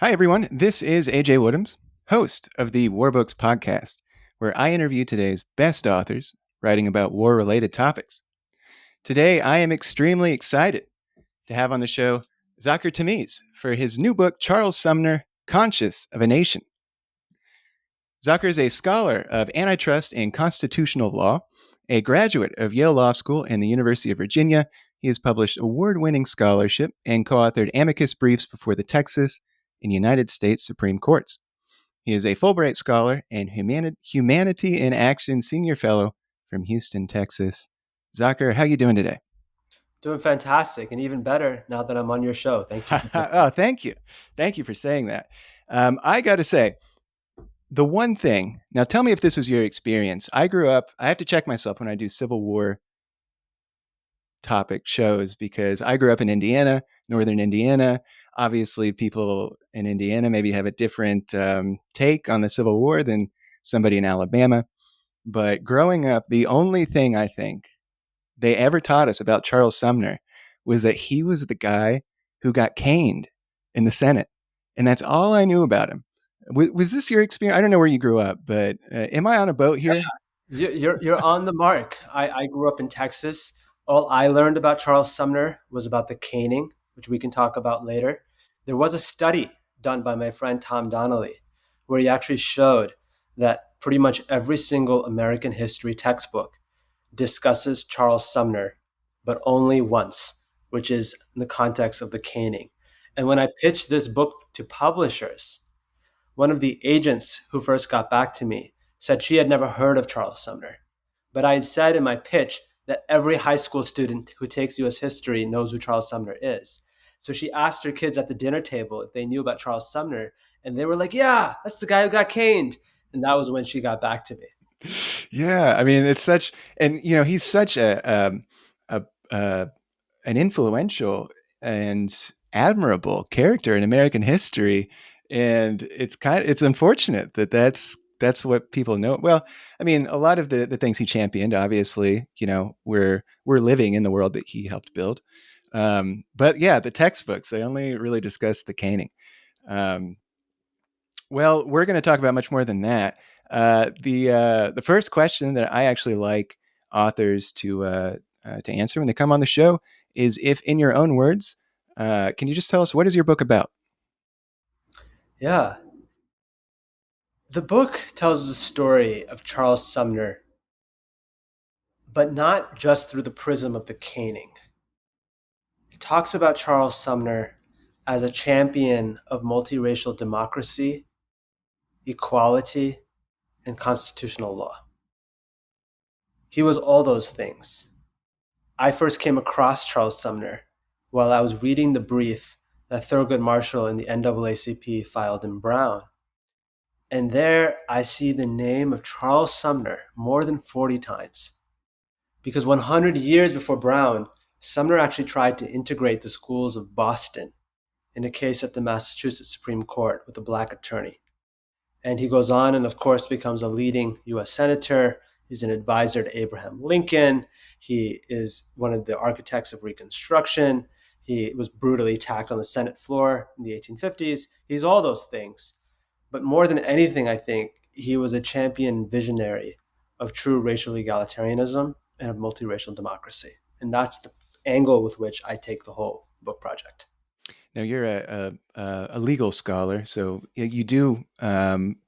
Hi, everyone. This is AJ Woodhams, host of the War Books podcast, where I interview today's best authors writing about war related topics. Today, I am extremely excited to have on the show Zaakir Tameez for his new book, Charles Sumner Conscious of a Nation. Zaakir is a scholar of antitrust and constitutional law, a graduate of Yale Law School and the University of Virginia. He has published award winning scholarship and co authored amicus briefs before the Texas and United States Supreme Courts. He is a Fulbright Scholar and Humanity in Action Senior Fellow from Houston, Texas. Zaakir, how are you doing today? Doing fantastic and even better now that I'm on your show. Thank you for Oh, thank you. Thank you for saying that. I got to say, the one thing, now tell me if this was your experience. I grew up, I have to check myself when I do Civil War topic shows because I grew up in Indiana, northern Indiana. Obviously, people in Indiana maybe have a different take on the Civil War than somebody in Alabama. But growing up, the only thing I think they ever taught us about Charles Sumner was that he was the guy who got caned in the Senate. And that's all I knew about him. Was this your experience? I don't know where you grew up, but am I on a boat here? you're on the mark. I grew up in Texas. All I learned about Charles Sumner was about the caning, which we can talk about later. There was a study done by my friend Tom Donnelly where he actually showed that pretty much every single American history textbook discusses Charles Sumner, but only once, which is in the context of the caning. And when I pitched this book to publishers, one of the agents who first got back to me said she had never heard of Charles Sumner. But I had said in my pitch that every high school student who takes US history knows who Charles Sumner is. So she asked her kids at the dinner table if they knew about Charles Sumner, and they were like, "Yeah, that's the guy who got caned." And that was when she got back to me. Yeah, I mean, it's such, and he's such a, a an influential and admirable character in American history, and it's unfortunate that that's what people know. Well, I mean, a lot of the things he championed, obviously, we're living in the world that he helped build. But yeah, the textbooks they only really discuss the caning. Um, well, we're going to talk about much more than that. The first question that I actually like authors to answer when they come on the show is, if in your own words, can you just tell us what is your book about? Yeah. The book tells the story of Charles Sumner, but not just through the prism of the caning. It talks about Charles Sumner as a champion of multiracial democracy, equality, and constitutional law. He was all those things. I first came across Charles Sumner while I was reading the brief that Thurgood Marshall and the NAACP filed in Brown. And there I see the name of Charles Sumner more than 40 times. Because 100 years before Brown, Sumner actually tried to integrate the schools of Boston in a case at the Massachusetts Supreme Court with a black attorney. And he goes on and, of course, becomes a leading US senator. He's an advisor to Abraham Lincoln. He is one of the architects of Reconstruction. He was brutally attacked on the Senate floor in the 1850s. He's all those things. But more than anything, I think he was a champion visionary of true racial egalitarianism and of multiracial democracy. And that's the angle with which I take the whole book project. Now, you're a legal scholar, so you do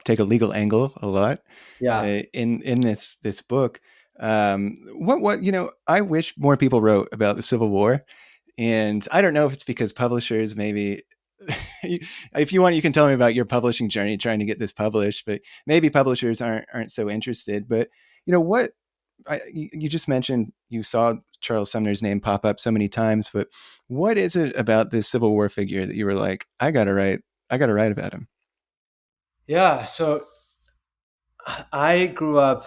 take a legal angle a lot Yeah. in this book. What I wish more people wrote about the Civil War. And I don't know if it's because publishers maybe, if you want, you can tell me about your publishing journey trying to get this published, but maybe publishers aren't so interested. But what you just mentioned, you saw Charles Sumner's name pop up so many times, but what is it about this Civil War figure that you were like, I gotta write about him? Yeah. So I grew up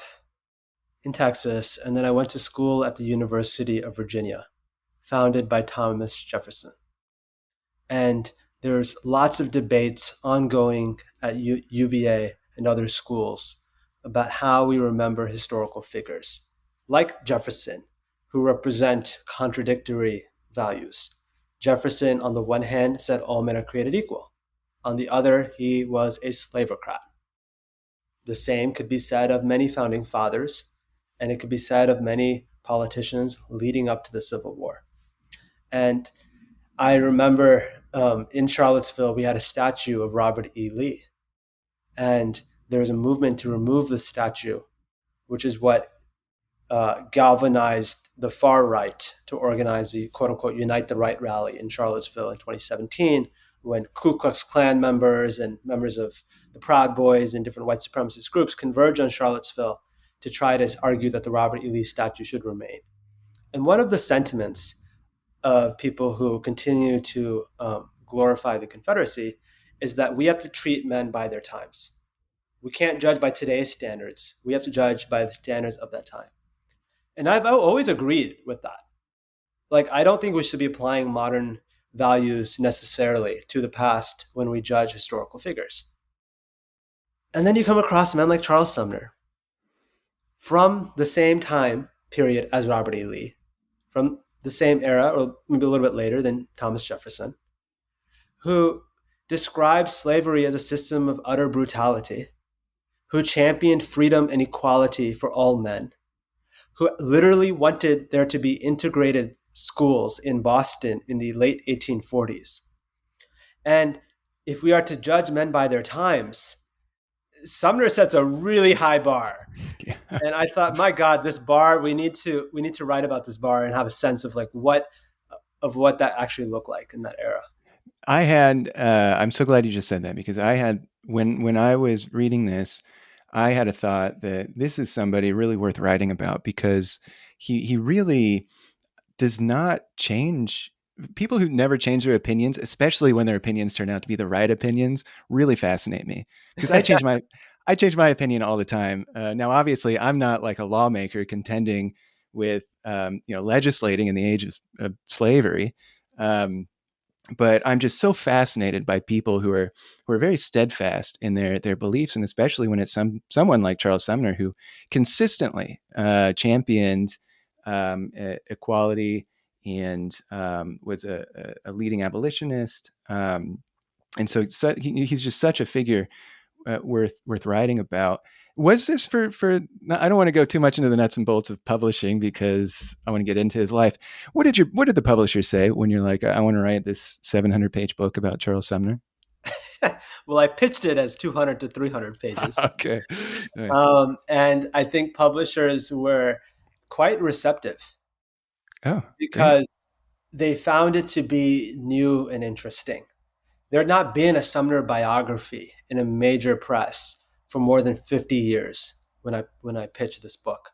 in Texas, and then I went to school at the University of Virginia, founded by Thomas Jefferson. And there's lots of debates ongoing at UVA and other schools about how we remember historical figures like Jefferson, who represent contradictory values. Jefferson, on the one hand, said all men are created equal. On the other, he was a slaveocrat. The same could be said of many founding fathers, and it could be said of many politicians leading up to the Civil War. And I remember in Charlottesville, we had a statue of Robert E. Lee, and there was a movement to remove the statue, which is what galvanized the far right to organize the quote unquote Unite the Right rally in Charlottesville in 2017, when Ku Klux Klan members and members of the Proud Boys and different white supremacist groups converged on Charlottesville to try to argue that the Robert E. Lee statue should remain. And one of the sentiments of people who continue to glorify the Confederacy is that we have to treat men by their times. We can't judge by today's standards. We have to judge by the standards of that time. And I've always agreed with that. Like, I don't think we should be applying modern values necessarily to the past when we judge historical figures. And then you come across men like Charles Sumner from the same time period as Robert E. Lee, from the same era, or maybe a little bit later than Thomas Jefferson, who described slavery as a system of utter brutality, who championed freedom and equality for all men, who literally wanted there to be integrated schools in Boston in the late 1840s. And if we are to judge men by their times, Sumner sets a really high bar. Yeah. And I thought, my God, this bar, we need to write about this bar and have a sense of like what that actually looked like in that era. I had, I'm so glad you just said that, because I had, when I was reading this, I had a thought that this is somebody really worth writing about, because he really does not change. People who never change their opinions, especially when their opinions turn out to be the right opinions, really fascinate me, because I change my opinion all the time. Now, obviously, I'm not like a lawmaker contending with legislating in the age of slavery. But I'm just so fascinated by people who are very steadfast in their beliefs, and especially when it's someone like Charles Sumner, who consistently championed equality and was a leading abolitionist. And so he's just such a figure worth writing about. Was this for? I don't want to go too much into the nuts and bolts of publishing, because I want to get into his life. What did the publisher say when you're like, I want to write this 700-page book about Charles Sumner? Well, I pitched it as 200 to 300 pages. Okay, nice. And I think publishers were quite receptive, Oh, great. because they found it to be new and interesting. There had not been a Sumner biography in a major press for more than 50 years when I pitched this book.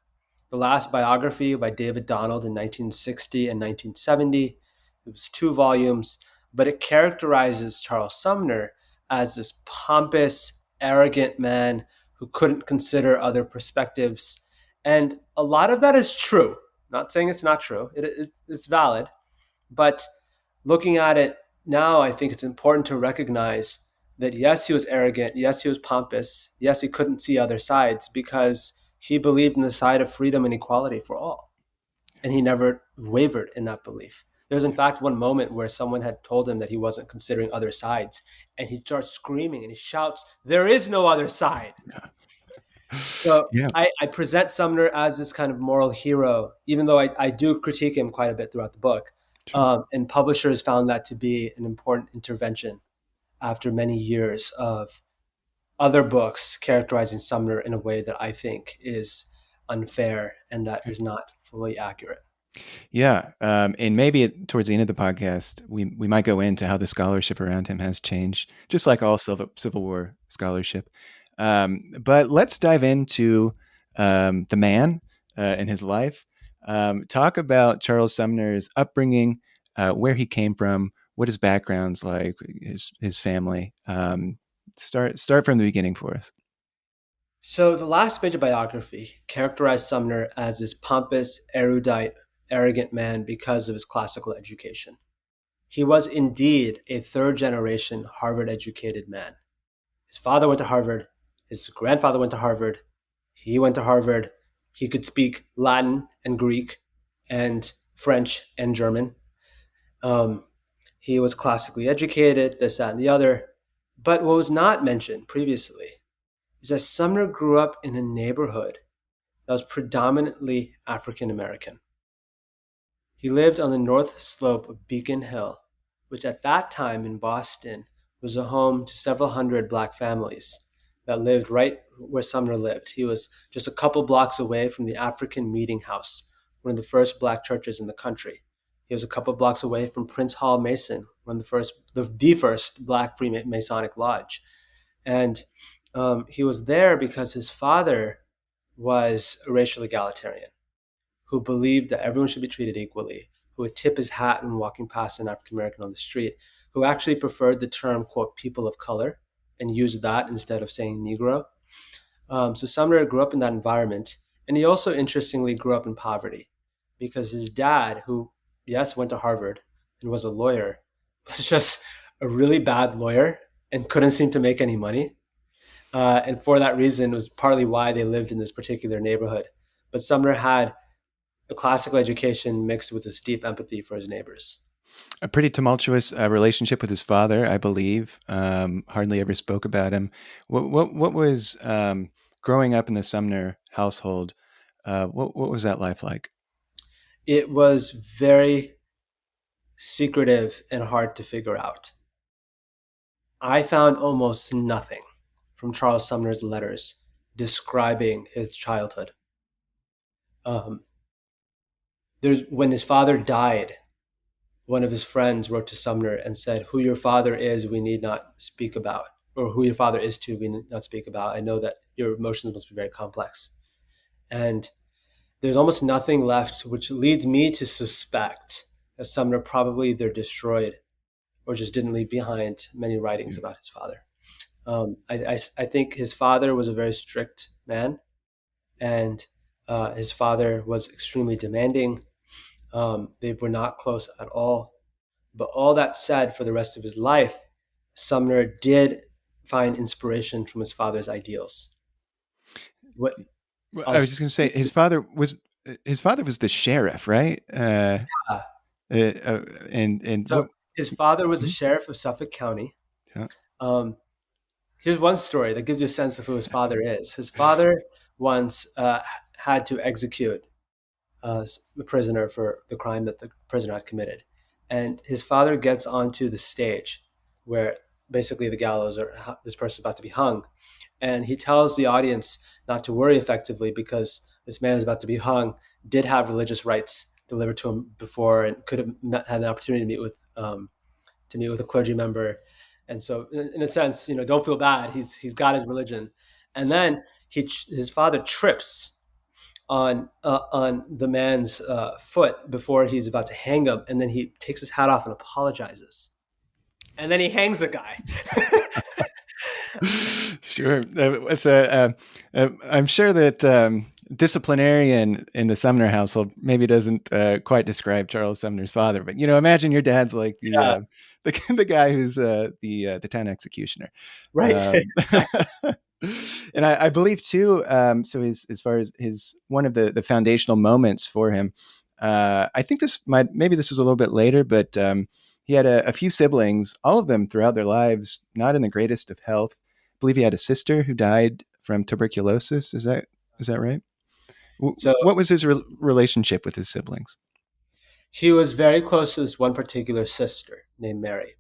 The last biography by David Donald in 1960 and 1970, it was 2 volumes, but it characterizes Charles Sumner as this pompous, arrogant man who couldn't consider other perspectives. And a lot of that is true. I'm not saying it's not true. It's valid. But looking at it now, I think it's important to recognize that yes, he was arrogant. Yes, he was pompous. Yes, he couldn't see other sides, because he believed in the side of freedom and equality for all. And he never wavered in that belief. There was, in fact, one moment where someone had told him that he wasn't considering other sides. And he starts screaming and he shouts, "There is no other side." So Yeah. I present Sumner as this kind of moral hero, even though I do critique him quite a bit throughout the book. Sure. And publishers found that to be an important intervention after many years of other books characterizing Sumner in a way that I think is unfair and that is not fully accurate. Yeah, and maybe towards the end of the podcast, we might go into how the scholarship around him has changed, just like all Civil War scholarship. But let's dive into the man and his life. Talk about Charles Sumner's upbringing, where he came from, what his background's like, his family. Start from the beginning for us. So the last major biography characterized Sumner as this pompous, erudite, arrogant man because of his classical education. He was indeed a third generation Harvard educated man. His father went to Harvard. His grandfather went to Harvard. He went to Harvard. He could speak Latin and Greek and French and German. He was classically educated, this, that, and the other. But what was not mentioned previously is that Sumner grew up in a neighborhood that was predominantly African American. He lived on the north slope of Beacon Hill, which at that time in Boston was a home to several hundred black families that lived right where Sumner lived. He was just a couple blocks away from the African Meeting House, one of the first black churches in the country. He was a couple blocks away from Prince Hall Mason, one of the first black Freemasonic lodge. And he was there because his father was a racial egalitarian who believed that everyone should be treated equally, who would tip his hat when walking past an African American on the street, who actually preferred the term, quote, people of color and used that instead of saying Negro. So Sumner grew up in that environment. And he also, interestingly, grew up in poverty because his dad, who, yes, went to Harvard and was a lawyer, was just a really bad lawyer and couldn't seem to make any money. And for that reason, it was partly why they lived in this particular neighborhood. But Sumner had a classical education mixed with this deep empathy for his neighbors. A pretty tumultuous relationship with his father, I believe. Hardly ever spoke about him. What was growing up in the Sumner household? What was that life like? It was very secretive and hard to figure out. I found almost nothing from Charles Sumner's letters describing his childhood. Um, when his father died, one of his friends wrote to Sumner and said, "Who your father is, we need not speak about, or who your father is to, we need not speak about. I know that your emotions must be very complex." And there's almost nothing left, which leads me to suspect that Sumner probably either destroyed or just didn't leave behind many writings about his father. I think his father was a very strict man, and his father was extremely demanding. They were not close at all. But all that said, for the rest of his life, Sumner did find inspiration from his father's ideals. What Well, I'll I was just going to say his father was the sheriff, right? uh, And So what? his father was the Mhm. sheriff of Suffolk County. Yeah. Um, Here's one story that gives you a sense of who his father is. His father once had to execute the prisoner for the crime that the prisoner had committed. And his father gets onto the stage where basically the gallows or this person is about to be hung. And he tells the audience not to worry effectively because this man who's about to be hung did have religious rites delivered to him before and could have had an opportunity to meet with a clergy member. And so, in a sense, don't feel bad. He's got his religion, and then his father trips on the man's foot before he's about to hang him, and then he takes his hat off and apologizes, and then he hangs the guy. Sure. I'm sure that disciplinarian in the Sumner household maybe doesn't quite describe Charles Sumner's father, but imagine your dad's like Yeah, the guy who's the town executioner. right. Um, and I believe too. So as far as his one of the foundational moments for him, I think maybe this was a little bit later, but he had a few siblings, all of them throughout their lives, not in the greatest of health. I believe he had a sister who died from tuberculosis. Is that right? So What was his relationship with his siblings? he was very close to this one particular sister named Mary,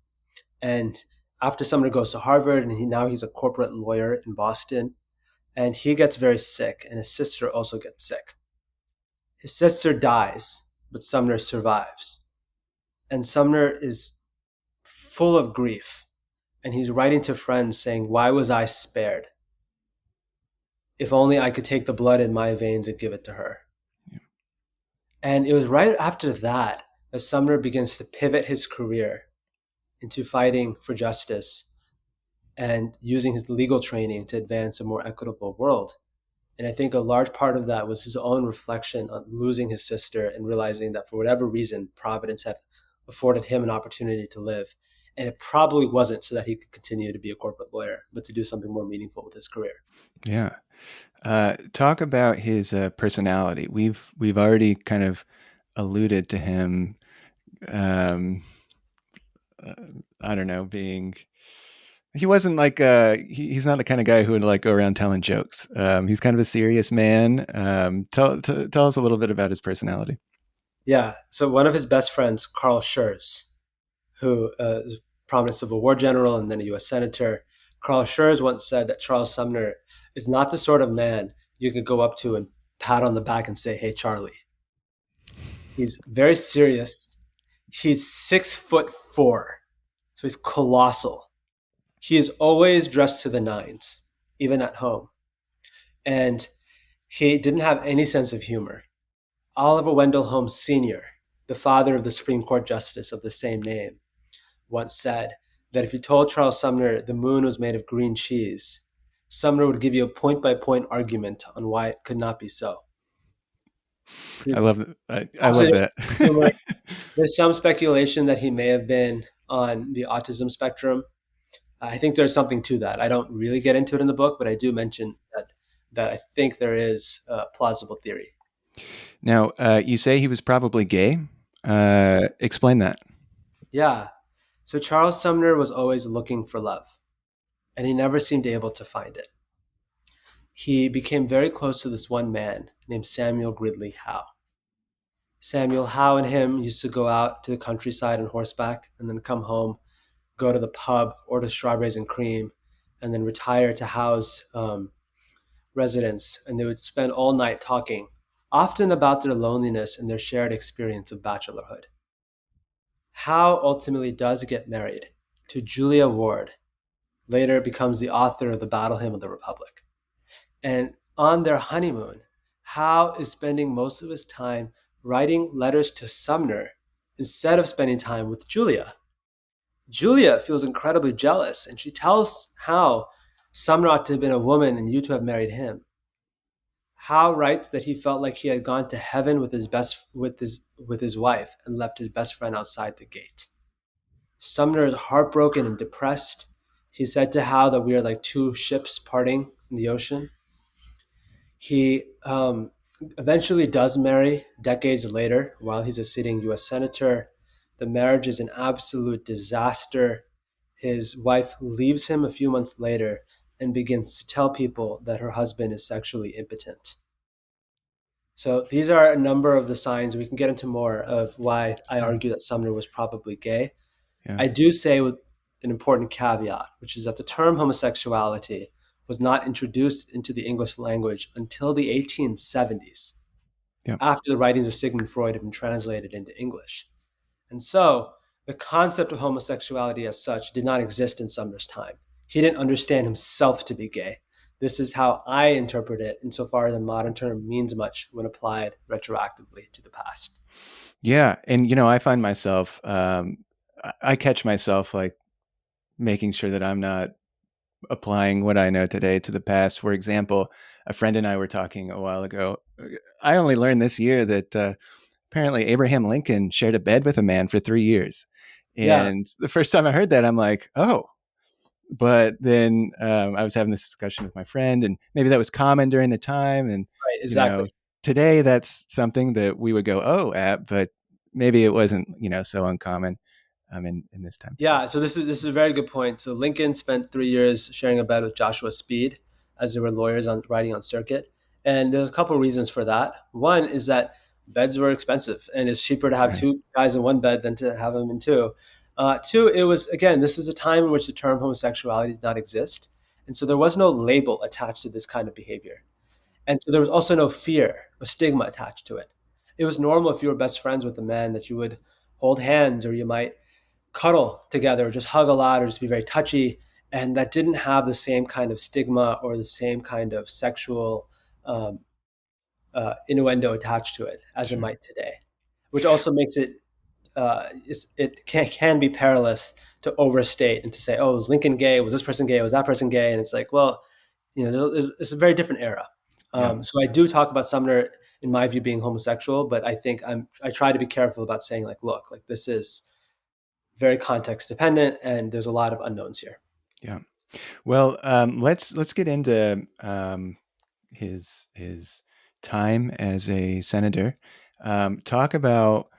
and after Sumner goes to Harvard, and he's a corporate lawyer in Boston, and he gets very sick, and his sister also gets sick. His sister dies, but Sumner survives. And Sumner is full of grief. And he's writing to friends saying, "Why was I spared? If only I could take the blood in my veins and give it to her." And it was right after that that Sumner begins to pivot his career into fighting for justice and using his legal training to advance a more equitable world. And I think a large part of that was his own reflection on losing his sister and realizing that for whatever reason, Providence had afforded him an opportunity to live. And it probably wasn't so that he could continue to be a corporate lawyer, but to do something more meaningful with his career. Yeah. Talk about his personality. We've already kind of alluded to him. Um, I don't know, being he wasn't like he's not the kind of guy who would like go around telling jokes. He's kind of a serious man. Tell us a little bit about his personality. Yeah. So one of his best friends, Carl Schurz, who is a prominent Civil War general and then a U.S. senator, Carl Schurz once said that Charles Sumner is not the sort of man you could go up to and pat on the back and say, "Hey, Charlie." He's very serious. He's 6'4", so he's colossal. He is always dressed to the nines, even at home. And he didn't have any sense of humor. Oliver Wendell Holmes Sr., the father of the Supreme Court Justice of the same name, once said that if you told Charles Sumner the moon was made of green cheese, Sumner would give you a point by point argument on why it could not be so. I He's love it. I love absolutely that. humorous. There's some speculation that he may have been on the autism spectrum. I think there's something to that. I don't really get into it in the book, but I do mention that I think there is a plausible theory. Now, you say he was probably gay. Explain that. Yeah. So Charles Sumner was always looking for love, and he never seemed able to find it. He became very close to this one man named Samuel Gridley Howe. Samuel Howe and him used to go out to the countryside on horseback and then come home, go to the pub, order strawberries and cream, and then retire to Howe's residence. And they would spend all night talking, often about their loneliness and their shared experience of bachelorhood. Howe ultimately does get married to Julia Ward, later becomes the author of the Battle Hymn of the Republic. And on their honeymoon, Howe is spending most of his time writing letters to Sumner instead of spending time with Julia. Julia feels incredibly jealous, and she tells Howe Sumner ought to have been a woman and you to have married him. Howe writes that he felt like he had gone to heaven with his wife and left his best friend outside the gate. Sumner is heartbroken and depressed. He said to Howe that we are like two ships parting in the ocean. He eventually does marry decades later while he's a sitting U.S. senator. The marriage is an absolute disaster. His wife leaves him a few months later and begins to tell people that her husband is sexually impotent. So these are a number of the signs. We can get into more of why I Yeah. argue that Sumner was probably gay. Yeah. I do say with an important caveat, which is that the term homosexuality was not introduced into the English language until the 1870s, Yeah. after the writings of Sigmund Freud had been translated into English. And so the concept of homosexuality as such did not exist in Sumner's time. He didn't understand himself to be gay. This is how I interpret it, insofar as a modern term means much when applied retroactively to the past. Yeah. And, I find myself, I catch myself like making sure that I'm not applying what I know today to the past. For example, a friend and I were talking a while ago. I only learned this year that apparently Abraham Lincoln shared a bed with a man for 3 years. Yeah, And the first time I heard that, I'm like, oh. But then I was having this discussion with my friend, and maybe that was common during the time. And, right, you know, exactly. today that's something that we would go, oh, at, but maybe it wasn't, so uncommon in this time period. Yeah, so this is a very good point. So Lincoln spent 3 years sharing a bed with Joshua Speed, as they were lawyers on riding on circuit, and there's a couple of reasons for that. One is that beds were expensive, and it's cheaper to have Right. two guys in one bed than to have them in two. Two, it was again, this is a time in which the term homosexuality did not exist, and so there was no label attached to this kind of behavior, and so there was also no fear or stigma attached to it. It was normal if you were best friends with a man that you would hold hands, or you might cuddle together, or just hug a lot, or just be very touchy. And that didn't have the same kind of stigma or the same kind of sexual um, innuendo attached to it as it Sure. might today, which also makes it it can be perilous to overstate and to say, oh, was Lincoln gay? Was this person gay? Was that person gay? And it's like, well, it's a very different era. Yeah. So I do talk about Sumner, in my view, being homosexual, but I try to be careful about saying like, look, like this is very context dependent, and there's a lot of unknowns here. Yeah. Well, let's get into his time as a senator. Talk about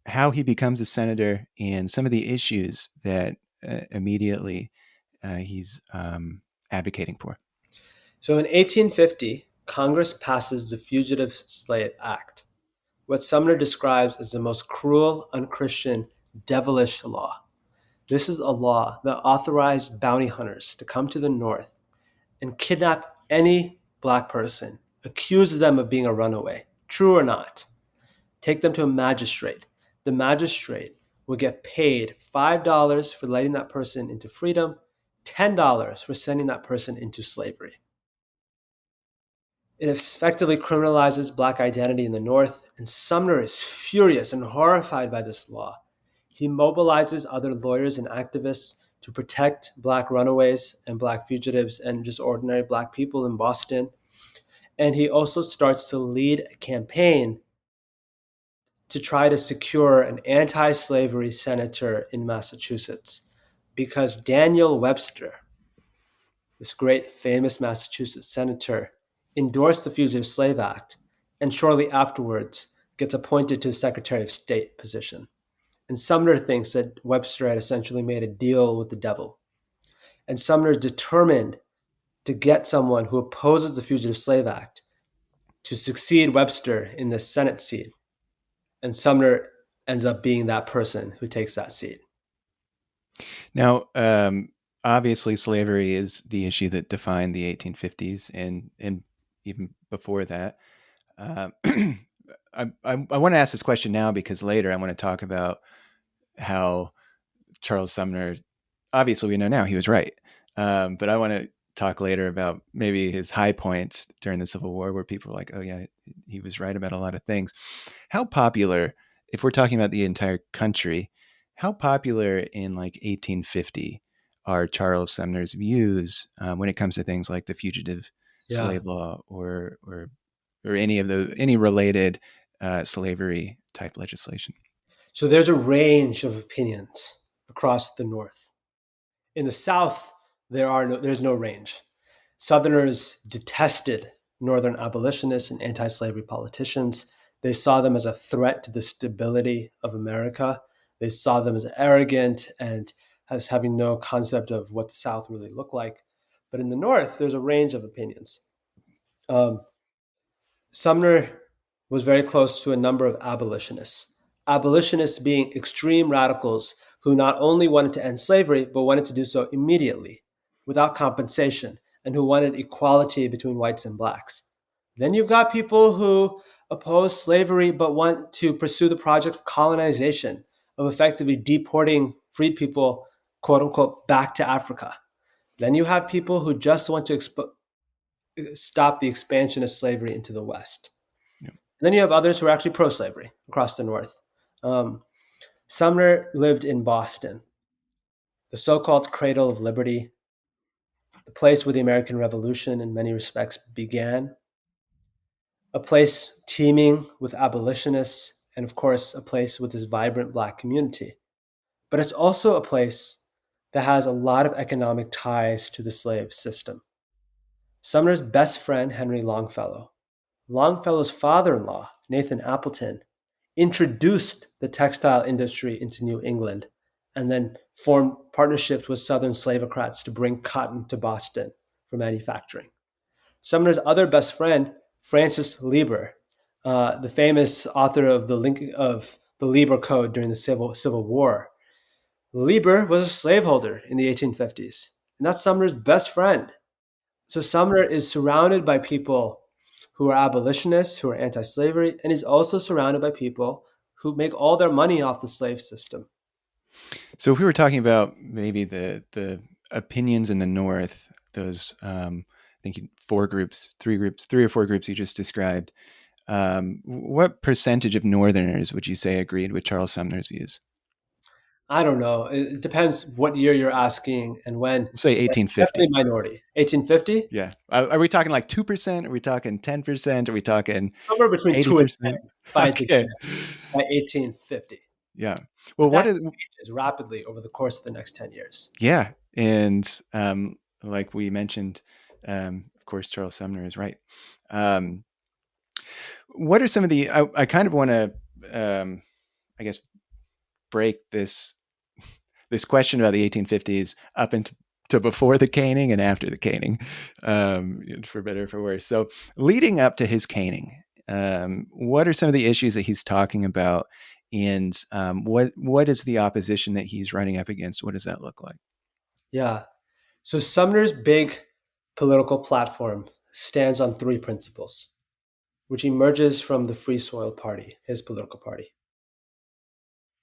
how he becomes a senator and some of the issues that immediately he's advocating for? So in 1850, Congress passes the Fugitive Slave Act, what Sumner describes as the most cruel, unchristian, devilish law. This is a law that authorized bounty hunters to come to the North and kidnap any black person, accuse them of being a runaway, true or not, take them to a magistrate. The magistrate would get paid $5 for letting that person into freedom, $10 for sending that person into slavery. It effectively criminalizes black identity in the North, and Sumner is furious and horrified by this law. He mobilizes other lawyers and activists to protect black runaways and black fugitives and just ordinary black people in Boston. And he also starts to lead a campaign to try to secure an anti slavery senator in Massachusetts because Daniel Webster, this great famous Massachusetts senator, endorsed the Fugitive Slave Act and shortly afterwards gets appointed to the Secretary of State position. And Sumner thinks that Webster had essentially made a deal with the devil. And Sumner is determined to get someone who opposes the Fugitive Slave Act to succeed Webster in the Senate seat. And Sumner ends up being that person who takes that seat. Now, obviously, slavery is the issue that defined the 1850s and even before that. I want to ask this question now because later I want to talk about how Charles Sumner, obviously we know now he was right, but I want to talk later about maybe his high points during the Civil War where people were like, oh yeah, he was right about a lot of things. How popular, if we're talking about the entire country, how popular in like 1850 are Charles Sumner's views when it comes to things like the fugitive slave law or any related slavery type legislation? So there's a range of opinions across the North. In the South, there's no range. Southerners detested Northern abolitionists and anti-slavery politicians. They saw them as a threat to the stability of America. They saw them as arrogant and as having no concept of what the South really looked like. But in the North, there's a range of opinions. Sumner was very close to a number of abolitionists. Abolitionists being extreme radicals who not only wanted to end slavery, but wanted to do so immediately, without compensation, and who wanted equality between whites and blacks. Then you've got people who oppose slavery but want to pursue the project of colonization, of effectively deporting freed people, quote unquote, back to Africa. Then you have people who just want to stop the expansion of slavery into the West. Yeah. And then you have others who are actually pro-slavery across the North. Sumner lived in Boston, the so-called cradle of liberty, the place where the American Revolution in many respects began, a place teeming with abolitionists, and of course, a place with this vibrant black community. But it's also a place that has a lot of economic ties to the slave system. Sumner's best friend, Henry Longfellow, Longfellow's father-in-law, Nathan Appleton, introduced the textile industry into New England and then formed partnerships with Southern slaveocrats to bring cotton to Boston for manufacturing. Sumner's other best friend, Francis Lieber, the famous author of the Lieber Code during the Civil War. Lieber was a slaveholder in the 1850s, and that's Sumner's best friend. So Sumner is surrounded by people who are abolitionists, who are anti-slavery, and he's also surrounded by people who make all their money off the slave system. So if we were talking about maybe the opinions in the North, those I think three or four groups you just described, what percentage of Northerners would you say agreed with Charles Sumner's views? I don't know. It depends what year you're asking and when. We'll say But 1850. definitely minority. 1850? Yeah. Are we talking like 2%? Are we talking 10%? Are we talking Somewhere between 2 and 10, 80%? if I had to Okay. guess, by 1850. Yeah. Well, But what that is, changes rapidly over the course of the next 10 years. yeah. And like we mentioned, of course, Charles Sumner is right. What are some of the, I kind of want to, I guess, break this question about the 1850s up into to before the caning and after the caning, for better or for worse. So, leading up to his caning, what are some of the issues that he's talking about, and what is the opposition that he's running up against? What does that look like? Yeah. So Sumner's big political platform stands on three principles, which emerges from the Free Soil Party, his political party: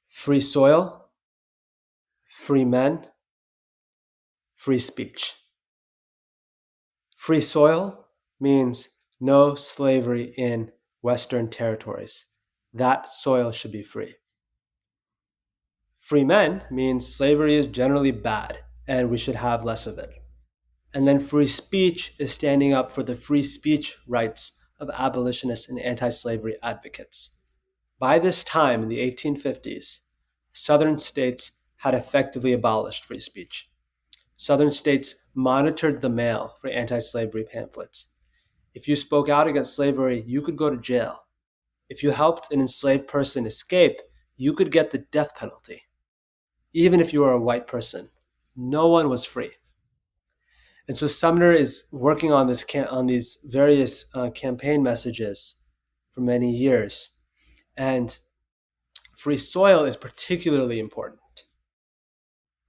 free soil, free men, free speech. Free soil means no slavery in Western territories. That soil should be free. Free men means slavery is generally bad and we should have less of it. And then free speech is standing up for the free speech rights of abolitionists and anti-slavery advocates. By this time in the 1850s, Southern states had effectively abolished free speech. Southern states monitored the mail for anti-slavery pamphlets. If you spoke out against slavery, you could go to jail. If you helped an enslaved person escape, you could get the death penalty. Even if you were a white person, no one was free. And so Sumner is working on these various campaign messages for many years. And free soil is particularly important.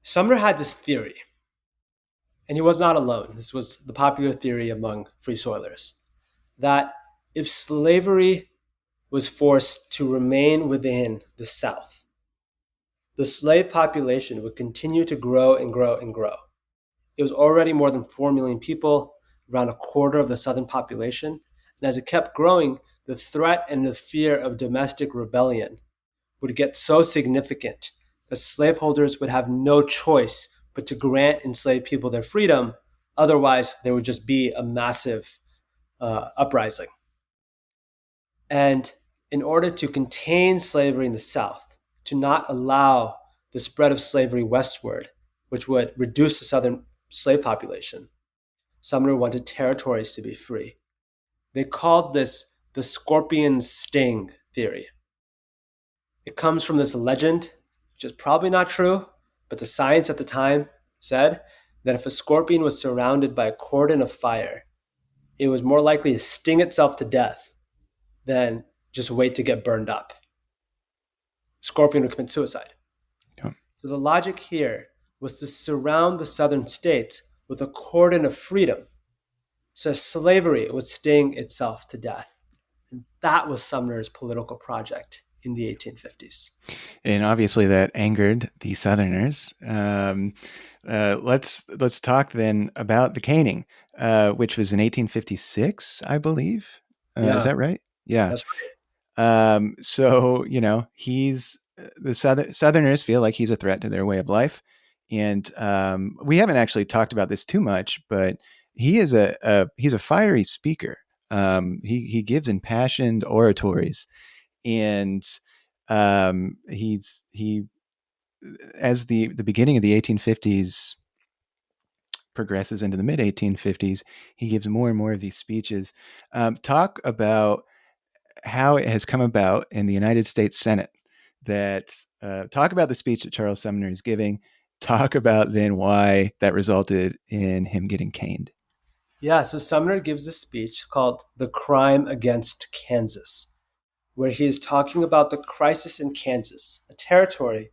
Sumner had this theory, and he was not alone. This was the popular theory among free soilers, that if slavery was forced to remain within the South, the slave population would continue to grow and grow and grow. It was already more than 4 million people, around a quarter of the Southern population. And as it kept growing, the threat and the fear of domestic rebellion would get so significant that slaveholders would have no choice but to grant enslaved people their freedom. Otherwise, there would just be a massive uprising. And in order to contain slavery in the South, to not allow the spread of slavery westward, which would reduce the Southern slave population, Sumner wanted territories to be free. They called this the scorpion sting theory. It comes from this legend, which is probably not true, but the science at the time said that if a scorpion was surrounded by a cordon of fire, it was more likely to sting itself to death than just wait to get burned up. Scorpion would commit suicide. Yeah. So the logic here was to surround the Southern states with a cordon of freedom, so slavery would sting itself to death. And that was Sumner's political project in the 1850s. And obviously that angered the Southerners. Let's talk then about the caning, which was in 1856, I believe. Is that right? Yeah. That's right. So he's the Southerners feel like he's a threat to their way of life, and we haven't actually talked about this too much, but he is he's a fiery speaker. He gives impassioned oratories, and he as the beginning of the 1850s progresses into the mid 1850s, he gives more and more of these speeches. Talk about how it has come about in the United States Senate that talk about the speech that Charles Sumner is giving. Talk about then why that resulted in him getting caned. Yeah, so Sumner gives a speech called The Crime Against Kansas, where he is talking about the crisis in Kansas, a territory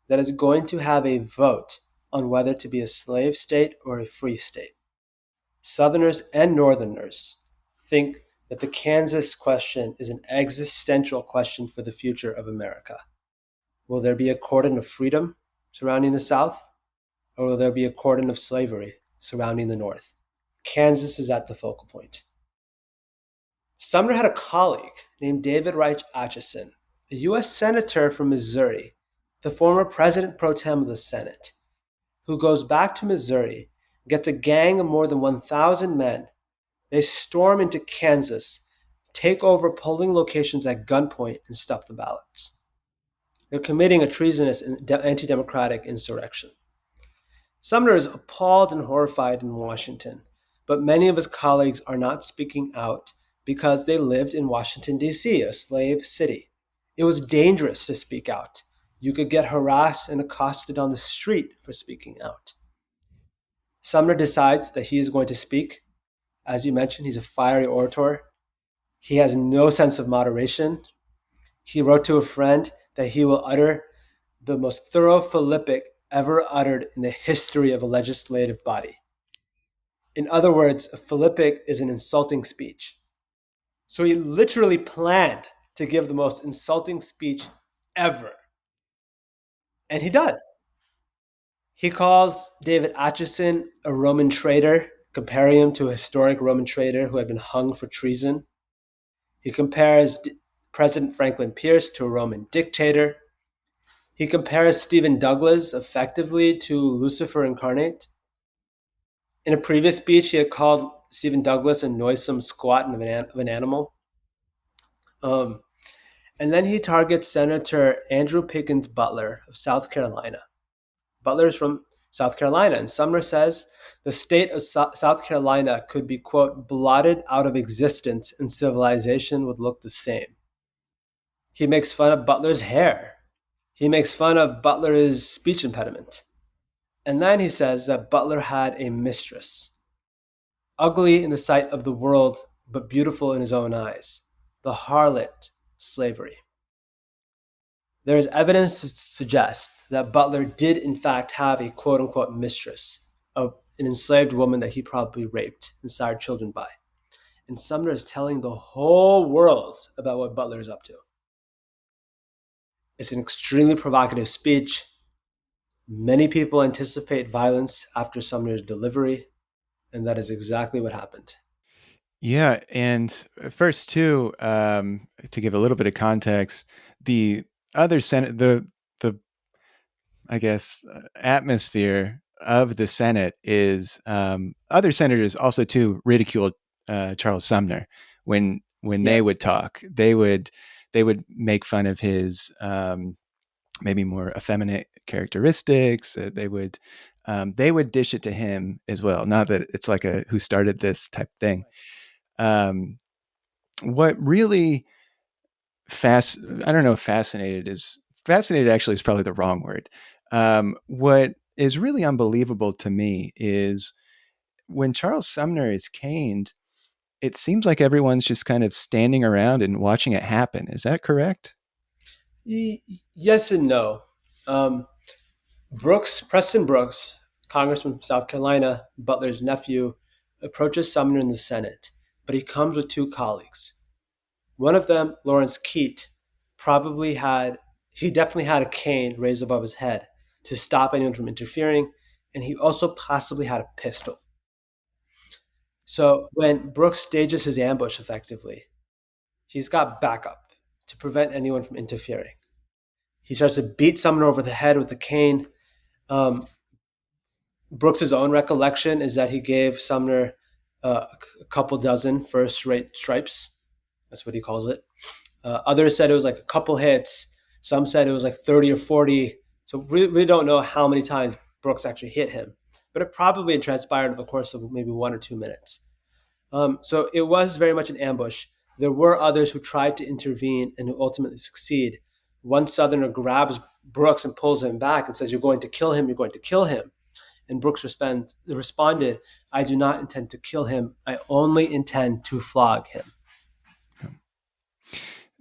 that is going to have a vote on whether to be a slave state or a free state. Southerners and Northerners think that the Kansas question is an existential question for the future of America. Will there be a cordon of freedom surrounding the South, or will there be a cordon of slavery surrounding the North? Kansas is at the focal point. Sumner had a colleague named David Reich Atchison, a U.S. Senator from Missouri, the former President pro tem of the Senate, who goes back to Missouri, gets a gang of more than 1,000 men. They storm into Kansas, take over polling locations at gunpoint, and stuff the ballots. They're committing a treasonous anti-democratic insurrection. Sumner is appalled and horrified in Washington, but many of his colleagues are not speaking out because they lived in Washington, D.C., a slave city. It was dangerous to speak out. You could get harassed and accosted on the street for speaking out. Sumner decides that he is going to speak. As you mentioned, he's a fiery orator. He has no sense of moderation. He wrote to a friend that he will utter the most thorough philippic ever uttered in the history of a legislative body. In other words, a philippic is an insulting speech. So he literally planned to give the most insulting speech ever. And he does. He calls David Atchison a Roman traitor, comparing him to a historic Roman traitor who had been hung for treason. He compares President Franklin Pierce to a Roman dictator. He compares Stephen Douglas effectively to Lucifer incarnate. In a previous speech, he had called Stephen Douglas a noisome squat of an animal. Um, and then he targets Senator Andrew Pickens Butler of South Carolina. Butler is from South Carolina, and Sumner says the state of South Carolina could be, quote, blotted out of existence and civilization would look the same. He makes fun of Butler's hair. He makes fun of Butler's speech impediment. And then he says that Butler had a mistress, ugly in the sight of the world, but beautiful in his own eyes, the harlot slavery. There is evidence to suggest that Butler did in fact have a quote unquote mistress, an enslaved woman that he probably raped and sired children by. And Sumner is telling the whole world about what Butler is up to. It's an extremely provocative speech. Many people anticipate violence after Sumner's delivery, and that is exactly what happened. Yeah, and first too, to give a little bit of context, the other Senate, the I guess atmosphere of the Senate is other senators also too ridiculed Charles Sumner when they Yes. would talk. They would make fun of his maybe more effeminate characteristics. They would dish it to him as well. Not that it's like a who started this type thing. Um, what really I don't know if fascinated actually is probably the wrong word. What is really unbelievable to me is when Charles Sumner is caned, it seems like everyone's just kind of standing around and watching it happen. Is that correct? Yes and no. Um, Preston Brooks, congressman from South Carolina, Butler's nephew, approaches Sumner in the Senate, but he comes with two colleagues. One of them, Lawrence Keat, he definitely had a cane raised above his head to stop anyone from interfering, and he also possibly had a pistol. So when Brooks stages his ambush effectively, he's got backup to prevent anyone from interfering. He starts to beat Sumner over the head with the cane. Um, Brooks's own recollection is that he gave Sumner a couple dozen first-rate stripes. That's what he calls it. Others said it was like a couple hits. Some said it was like 30 or 40. So we don't know how many times Brooks actually hit him. But it probably transpired over the course of maybe 1 or 2 minutes. So it was very much an ambush. There were others who tried to intervene and who ultimately succeed. One Southerner grabs Brooks and pulls him back and says, "You're going to kill him. You're going to kill him." And Brooks responded, "I do not intend to kill him. I only intend to flog him."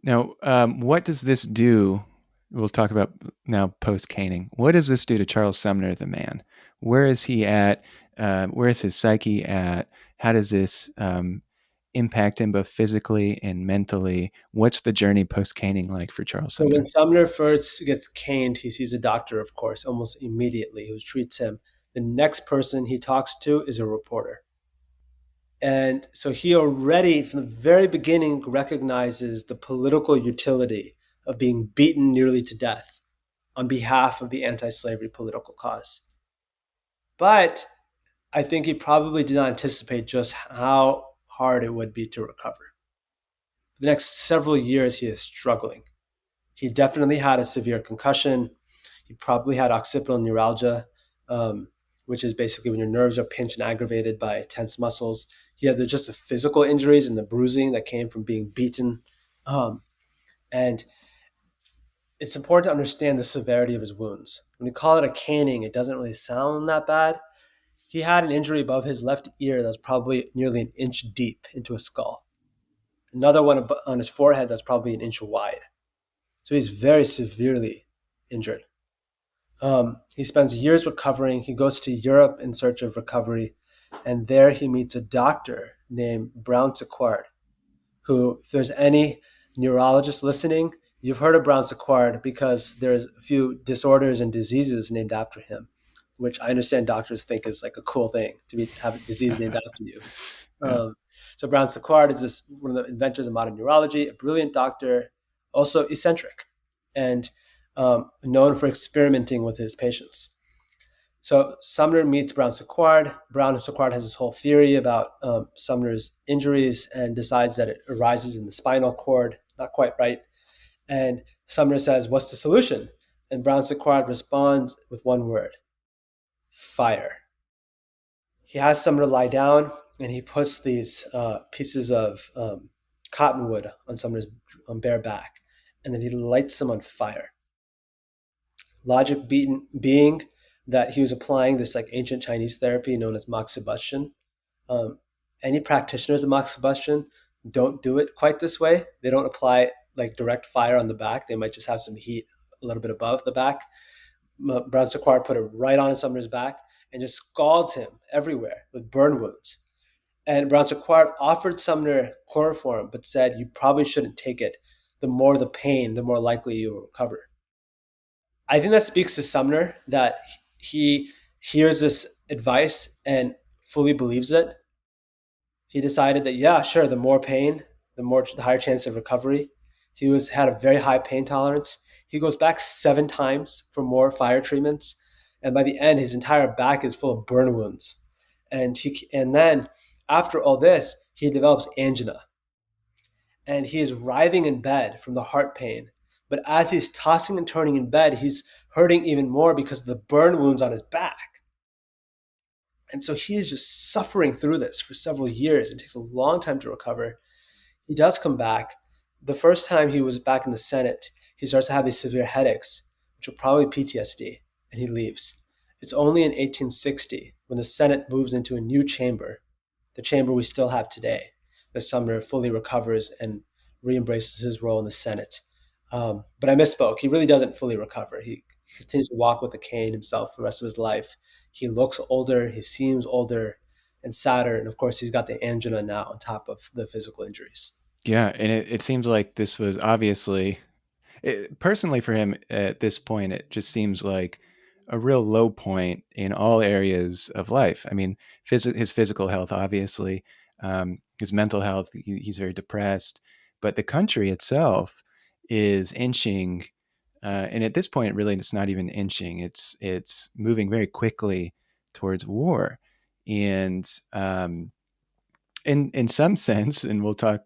Now, what does this do? We'll talk about now post caning. What does this do to Charles Sumner, the man? Where is he at? Where is his psyche at? How does this impact him both physically and mentally? What's the journey post caning like for Charles So when Sumner? Sumner first gets caned, he sees a doctor, of course, almost immediately, who treats him. The next person he talks to is a reporter. And so he already, from the very beginning, recognizes the political utility of being beaten nearly to death on behalf of the anti-slavery political cause. But I think he probably did not anticipate just how hard it would be to recover. For the next several years, he is struggling. He definitely had a severe concussion. He probably had occipital neuralgia, which is basically when your nerves are pinched and aggravated by tense muscles. He had just the physical injuries and the bruising that came from being beaten. And it's important to understand the severity of his wounds. When we call it a caning, it doesn't really sound that bad. He had an injury above his left ear that was probably nearly an inch deep into his skull. Another one on his forehead that's probably an inch wide. So he's very severely injured. He spends years recovering. He goes to Europe in search of recovery, and there he meets a doctor named Brown Sequard, who, if there's any neurologists listening, you've heard of Brown Sequard because there's a few disorders and diseases named after him, which I understand doctors think is like a cool thing to have a disease named after you. Yeah. So Brown Sequard is one of the inventors of modern neurology, a brilliant doctor, also eccentric, and known for experimenting with his patients. So Sumner meets Brown Sequard. Brown Sequard has this whole theory about Sumner's injuries and decides that it arises in the spinal cord. Not quite right. And Sumner says, "What's the solution?" And Brown Sequard responds with one word: fire. He has Sumner lie down, and he puts these pieces of cottonwood on Sumner's bare back, and then he lights them on fire. Logic being that he was applying this like ancient Chinese therapy known as moxibustion. Um, any practitioners of moxibustion don't do it quite this way. They don't apply like direct fire on the back. They might just have some heat a little bit above the back. Brown Sequard put it right on Sumner's back and just scalds him everywhere with burn wounds. And Brown Sequard offered Sumner chloroform, but said you probably shouldn't take it. The more the pain, the more likely you will recover. I think that speaks to Sumner that he hears this advice and fully believes it. He decided that, yeah, sure, the more pain, the higher chance of recovery. He had a very high pain tolerance. He goes back 7 times for more fire treatments, and by the end, his entire back is full of burn wounds. And then after all this, he develops angina, and he is writhing in bed from the heart pain. But as he's tossing and turning in bed, he's hurting even more because of the burn wounds on his back. And so he is just suffering through this for several years. It takes a long time to recover. He does come back. The first time he was back in the Senate, he starts to have these severe headaches, which are probably PTSD, and he leaves. It's only in 1860, when the Senate moves into a new chamber, the chamber we still have today, that Sumner fully recovers and re-embraces his role in the Senate. But I misspoke. He really doesn't fully recover. He continues to walk with a cane himself for the rest of his life. He looks older, he seems older and sadder, and of course he's got the angina now on top of the physical injuries. Yeah, and it seems like this was obviously, personally for him at this point, it just seems like a real low point in all areas of life. I mean, his physical health, obviously, his mental health, he's very depressed, but the country itself is inching. And at this point, really, it's not even inching. It's moving very quickly towards war. And in some sense, and we'll talk,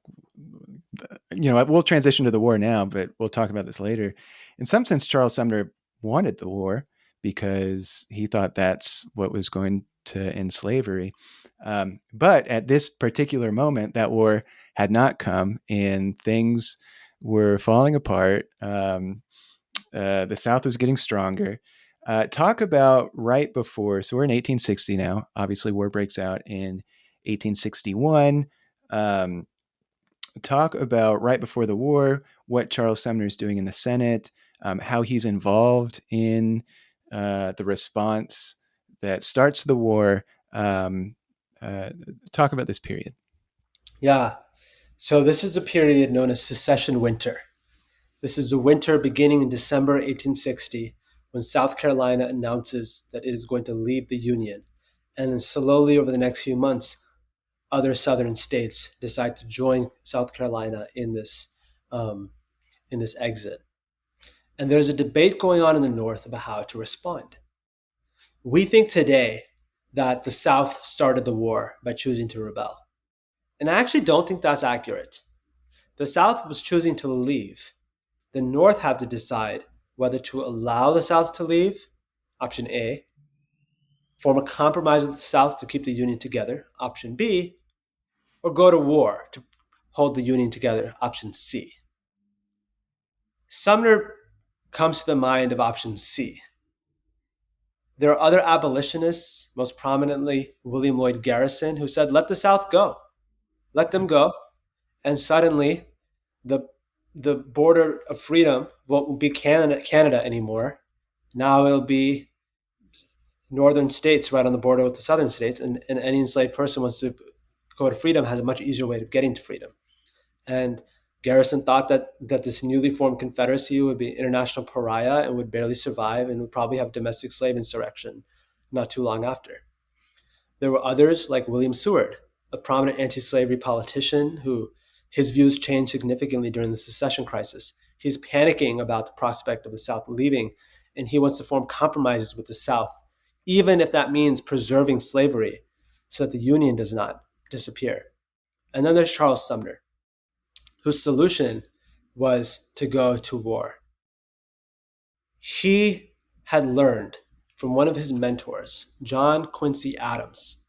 we'll transition to the war now, but we'll talk about this later. In some sense, Charles Sumner wanted the war because he thought that's what was going to end slavery. But at this particular moment, that war had not come, and things were falling apart. The South was getting stronger. Talk about right before, so we're in 1860 now. Obviously, war breaks out in 1861. Talk about right before the war, what Charles Sumner is doing in the Senate, how he's involved in the response that starts the war. Talk about this period. Yeah. So this is a period known as Secession Winter. This is the winter beginning in December 1860, when South Carolina announces that it is going to leave the Union. And then slowly over the next few months, other southern states decide to join South Carolina in this exit. And there's a debate going on in the North about how to respond. We think today that the South started the war by choosing to rebel. And I actually don't think that's accurate. The South was choosing to leave. The North had to decide whether to allow the South to leave, option A, form a compromise with the South to keep the Union together, option B, or go to war to hold the Union together, option C. Sumner comes to the mind of option C. There are other abolitionists, most prominently William Lloyd Garrison, who said, let the South go, let them go. And suddenly the, the border of freedom won't be Canada anymore. Now it'll be northern states right on the border with the southern states. And any enslaved person wants to go to freedom has a much easier way of getting to freedom. And Garrison thought that this newly formed confederacy would be an international pariah and would barely survive and would probably have domestic slave insurrection not too long after. There were others like William Seward, a prominent anti-slavery politician who his views changed significantly during the secession crisis. He's panicking about the prospect of the South leaving, and he wants to form compromises with the South, even if that means preserving slavery so that the Union does not disappear. And then there's Charles Sumner, whose solution was to go to war. He had learned from one of his mentors, John Quincy Adams,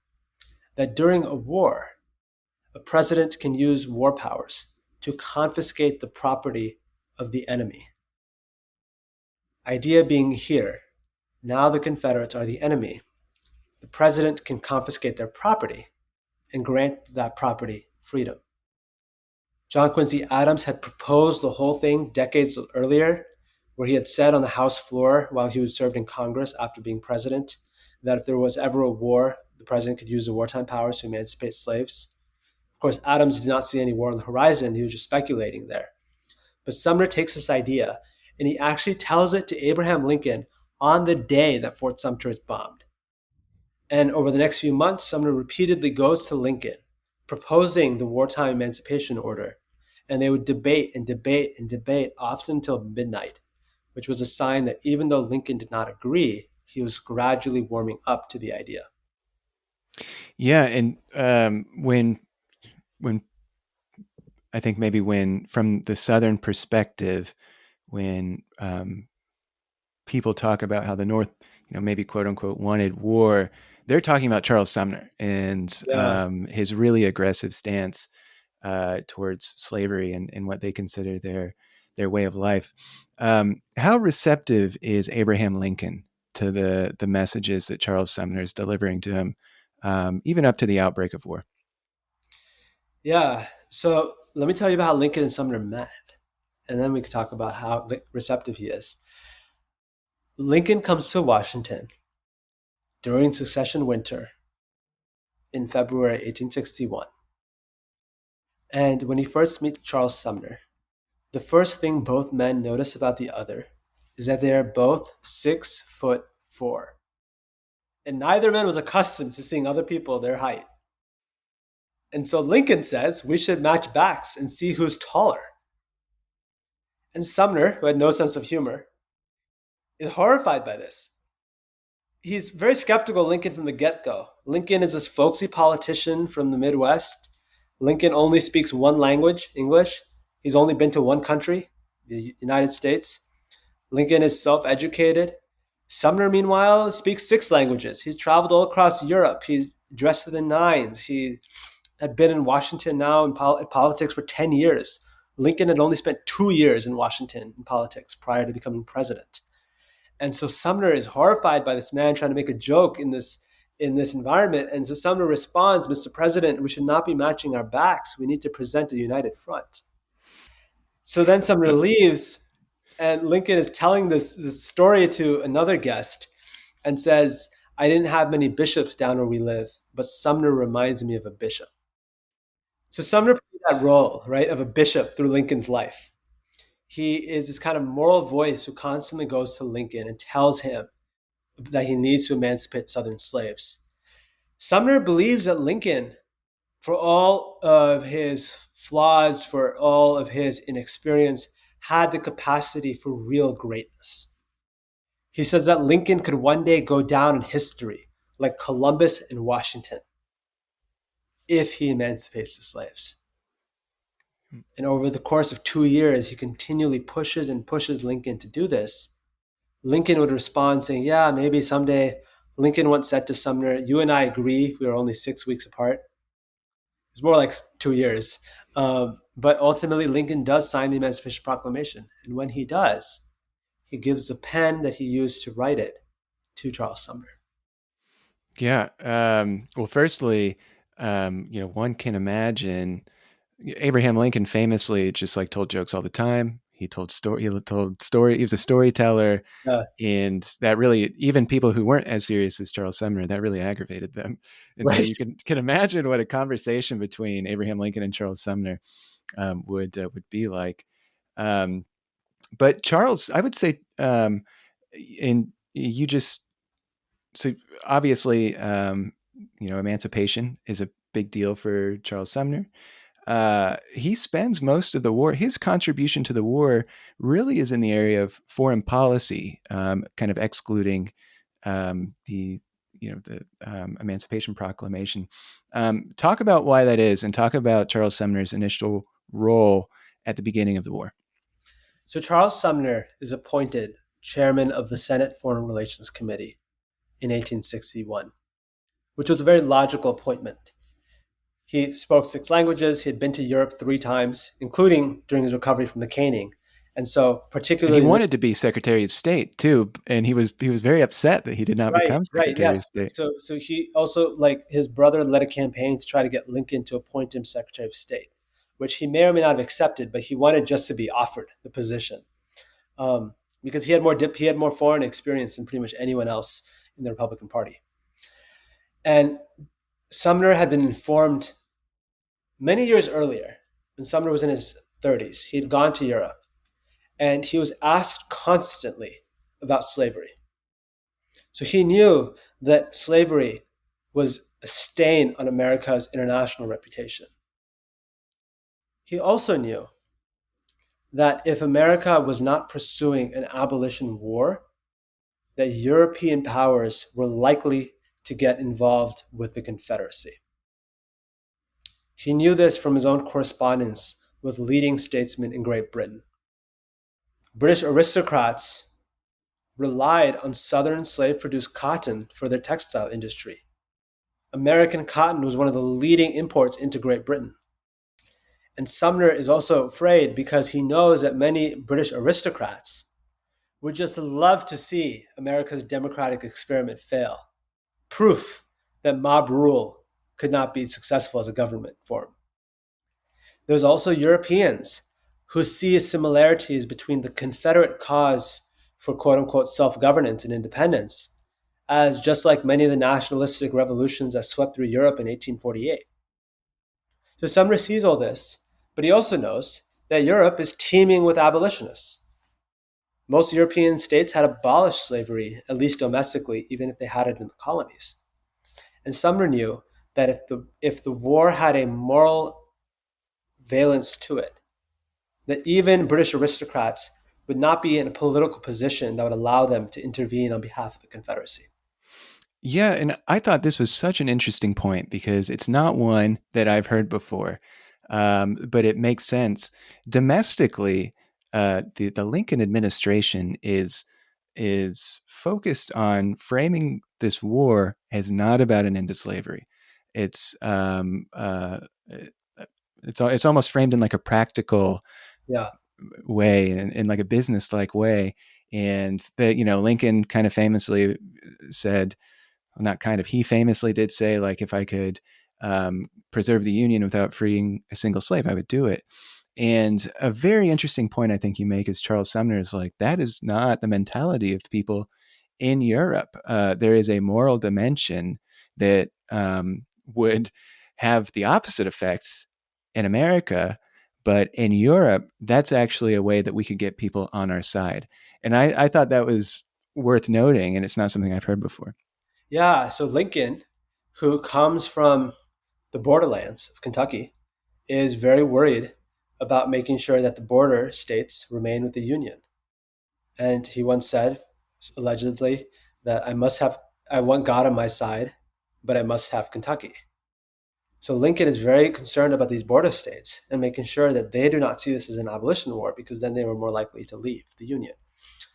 that during a war, a president can use war powers to confiscate the property of the enemy. Idea being here, now the Confederates are the enemy. The president can confiscate their property and grant that property freedom. John Quincy Adams had proposed the whole thing decades earlier, where he had said on the House floor while he was served in Congress after being president, that if there was ever a war, the president could use the wartime powers to emancipate slaves. Of course, Adams did not see any war on the horizon. He was just speculating there. But Sumner takes this idea and he actually tells it to Abraham Lincoln on the day that Fort Sumter is bombed. And over the next few months, Sumner repeatedly goes to Lincoln, proposing the wartime emancipation order. And they would debate and debate and debate, often until midnight, which was a sign that even though Lincoln did not agree, he was gradually warming up to the idea. Yeah, and when I think maybe when from the Southern perspective, when people talk about how the North, maybe quote unquote wanted war, they're talking about Charles Sumner and his really aggressive stance towards slavery and what they consider their way of life. How receptive is Abraham Lincoln to the messages that Charles Sumner is delivering to him, even up to the outbreak of war? Yeah. So let me tell you about how Lincoln and Sumner met, and then we can talk about how receptive he is. Lincoln comes to Washington during Secession winter in February 1861. And when he first meets Charles Sumner, the first thing both men notice about the other is that they are both 6'4". And neither man was accustomed to seeing other people their height. And so Lincoln says we should match backs and see who's taller. And Sumner, who had no sense of humor, is horrified by this. He's very skeptical of Lincoln from the get-go. Lincoln is this folksy politician from the Midwest. Lincoln only speaks one language, English. He's only been to one country, the United States. Lincoln is self-educated. Sumner, meanwhile, speaks 6 languages. He's traveled all across Europe. He's dressed to the nines. He had been in Washington now in politics for 10 years. Lincoln had only spent 2 years in Washington in politics prior to becoming president. And so Sumner is horrified by this man trying to make a joke in this environment. And so Sumner responds, Mr. President, we should not be matching our backs. We need to present a united front. So then Sumner leaves, and Lincoln is telling this story to another guest and says, I didn't have many bishops down where we live, but Sumner reminds me of a bishop. So Sumner played that role, right, of a bishop through Lincoln's life. He is this kind of moral voice who constantly goes to Lincoln and tells him that he needs to emancipate Southern slaves. Sumner believes that Lincoln, for all of his flaws, for all of his inexperience, had the capacity for real greatness. He says that Lincoln could one day go down in history like Columbus and Washington if he emancipates the slaves. And over the course of 2 years, he continually pushes and pushes Lincoln to do this. Lincoln would respond saying, yeah, maybe someday. Lincoln once said to Sumner, you and I agree, we are only 6 weeks apart. It's more like 2 years. But ultimately, Lincoln does sign the Emancipation Proclamation. And when he does, he gives the pen that he used to write it to Charles Sumner? Yeah. Well, firstly, one can imagine Abraham Lincoln famously just like told jokes all the time. He told story. He told story. He was a storyteller, Uh, and that really, even people who weren't as serious as Charles Sumner, that really aggravated them. And so right. you can imagine what a conversation between Abraham Lincoln and Charles Sumner would be like. Um, but Charles, I would say, and you just so obviously, emancipation is a big deal for Charles Sumner. He spends most of the war. His contribution to the war really is in the area of foreign policy, kind of excluding the Emancipation Proclamation. Talk about why that is, and talk about Charles Sumner's initial role at the beginning of the war. So Charles Sumner is appointed chairman of the Senate Foreign Relations Committee in 1861, which was a very logical appointment. He spoke 6 languages. He had been to Europe 3 times, including during his recovery from the caning. And so, And he particularly in this, wanted to be Secretary of State too, and he was very upset that he did not right, become right, Secretary of yes. State. So he also, like his brother, led a campaign to try to get Lincoln to appoint him Secretary of State, which he may or may not have accepted, but he wanted just to be offered the position, because he had more foreign experience than pretty much anyone else in the Republican Party. And Sumner had been informed many years earlier, when Sumner was in his 30s. He had gone to Europe, and he was asked constantly about slavery. So he knew that slavery was a stain on America's international reputation. He also knew that if America was not pursuing an abolition war, that European powers were likely to get involved with the Confederacy. He knew this from his own correspondence with leading statesmen in Great Britain. British aristocrats relied on Southern slave-produced cotton for their textile industry. American cotton was one of the leading imports into Great Britain. And Sumner is also afraid because he knows that many British aristocrats would just love to see America's democratic experiment fail. Proof that mob rule could not be successful as a government form. There's also Europeans who see similarities between the Confederate cause for quote unquote self-governance and independence, as just like many of the nationalistic revolutions that swept through Europe in 1848. So Sumner sees all this, but he also knows that Europe is teeming with abolitionists. Most European states had abolished slavery, at least domestically, even if they had it in the colonies. And Sumner knew that if the war had a moral valence to it, that even British aristocrats would not be in a political position that would allow them to intervene on behalf of the Confederacy. Yeah, and I thought this was such an interesting point because it's not one that I've heard before, but it makes sense. Domestically, the Lincoln administration is focused on framing this war as not about an end to slavery. It's it's almost framed in like a practical Yeah, way and in like a business like way, and that Lincoln kind of famously said, well, not kind of, he famously did say, like, if I could preserve the Union without freeing a single slave, I would do it. And a very interesting point I think you make is Charles Sumner is like, that is not the mentality of people in Europe. There is a moral dimension that would have the opposite effects in America. But in Europe, that's actually a way that we could get people on our side. And I thought that was worth noting, and it's not something I've heard before. yeah. So Lincoln, who comes from the borderlands of Kentucky, is very worried about making sure that the border states remain with the Union. And he once said, allegedly, that I want God on my side, but I must have Kentucky. So Lincoln is very concerned about these border states and making sure that they do not see this as an abolition war, because then they were more likely to leave the Union.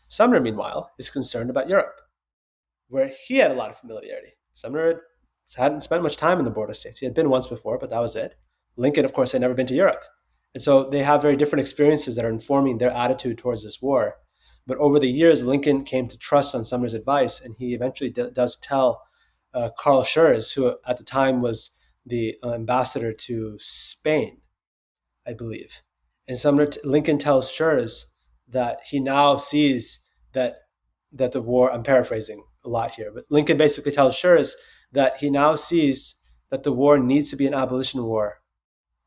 Sumner, meanwhile, is concerned about Europe, where he had a lot of familiarity. Sumner hadn't spent much time in the border states. He had been once before, but that was it. Lincoln, of course, had never been to Europe. And so they have very different experiences that are informing their attitude towards this war. But over the years, Lincoln came to trust on Sumner's advice, and he eventually does tell Carl Schurz, who at the time was the ambassador to Spain, I believe. And Lincoln tells Schurz that he now sees that the war, I'm paraphrasing a lot here, but Lincoln basically tells Schurz that he now sees that the war needs to be an abolition war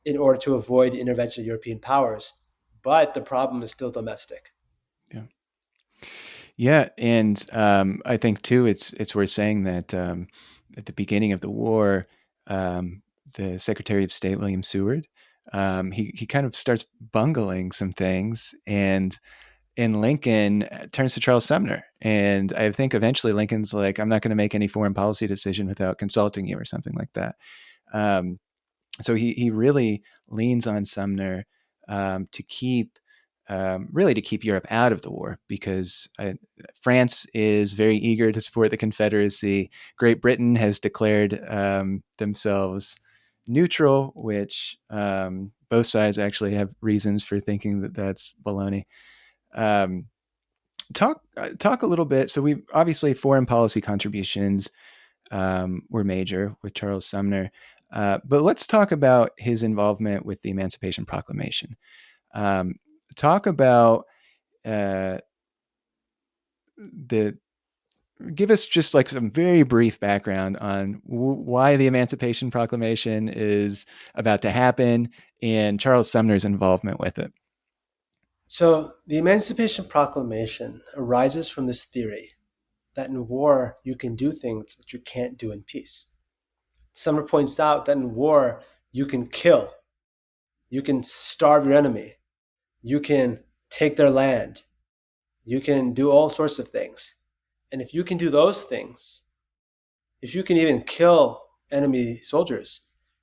in order to avoid the intervention of European powers. But the problem is still domestic. Yeah. Yeah, and I think too, it's worth saying that at the beginning of the war, the Secretary of State William Seward, he kind of starts bungling some things, and Lincoln turns to Charles Sumner, and I think eventually Lincoln's like, "I'm not going to make any foreign policy decision without consulting you," or something like that. So he really leans on Sumner to keep really to keep Europe out of the war, because France is very eager to support the Confederacy. Great Britain has declared themselves neutral, which both sides actually have reasons for thinking that that's baloney. Um, talk a little bit. So we obviously foreign policy contributions were major with Charles Sumner, but let's talk about his involvement with the Emancipation Proclamation. Um, talk about the give us just like some very brief background on why the Emancipation Proclamation is about to happen and Charles Sumner's involvement with it. So the Emancipation Proclamation arises from this theory that in war you can do things that you can't do in peace. Sumner points out that in war you can kill, you can starve your enemy, you can take their land, you can do all sorts of things. And if you can do those things, if you can even kill enemy soldiers,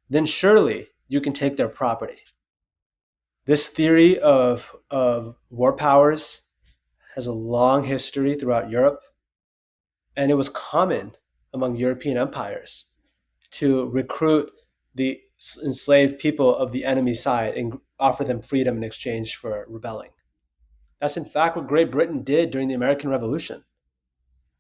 then surely you can take their property. This theory of war powers has a long history throughout Europe, and it was common among European empires to recruit the enslaved people of the enemy side and offer them freedom in exchange for rebelling. That's in fact what Great Britain did during the American Revolution.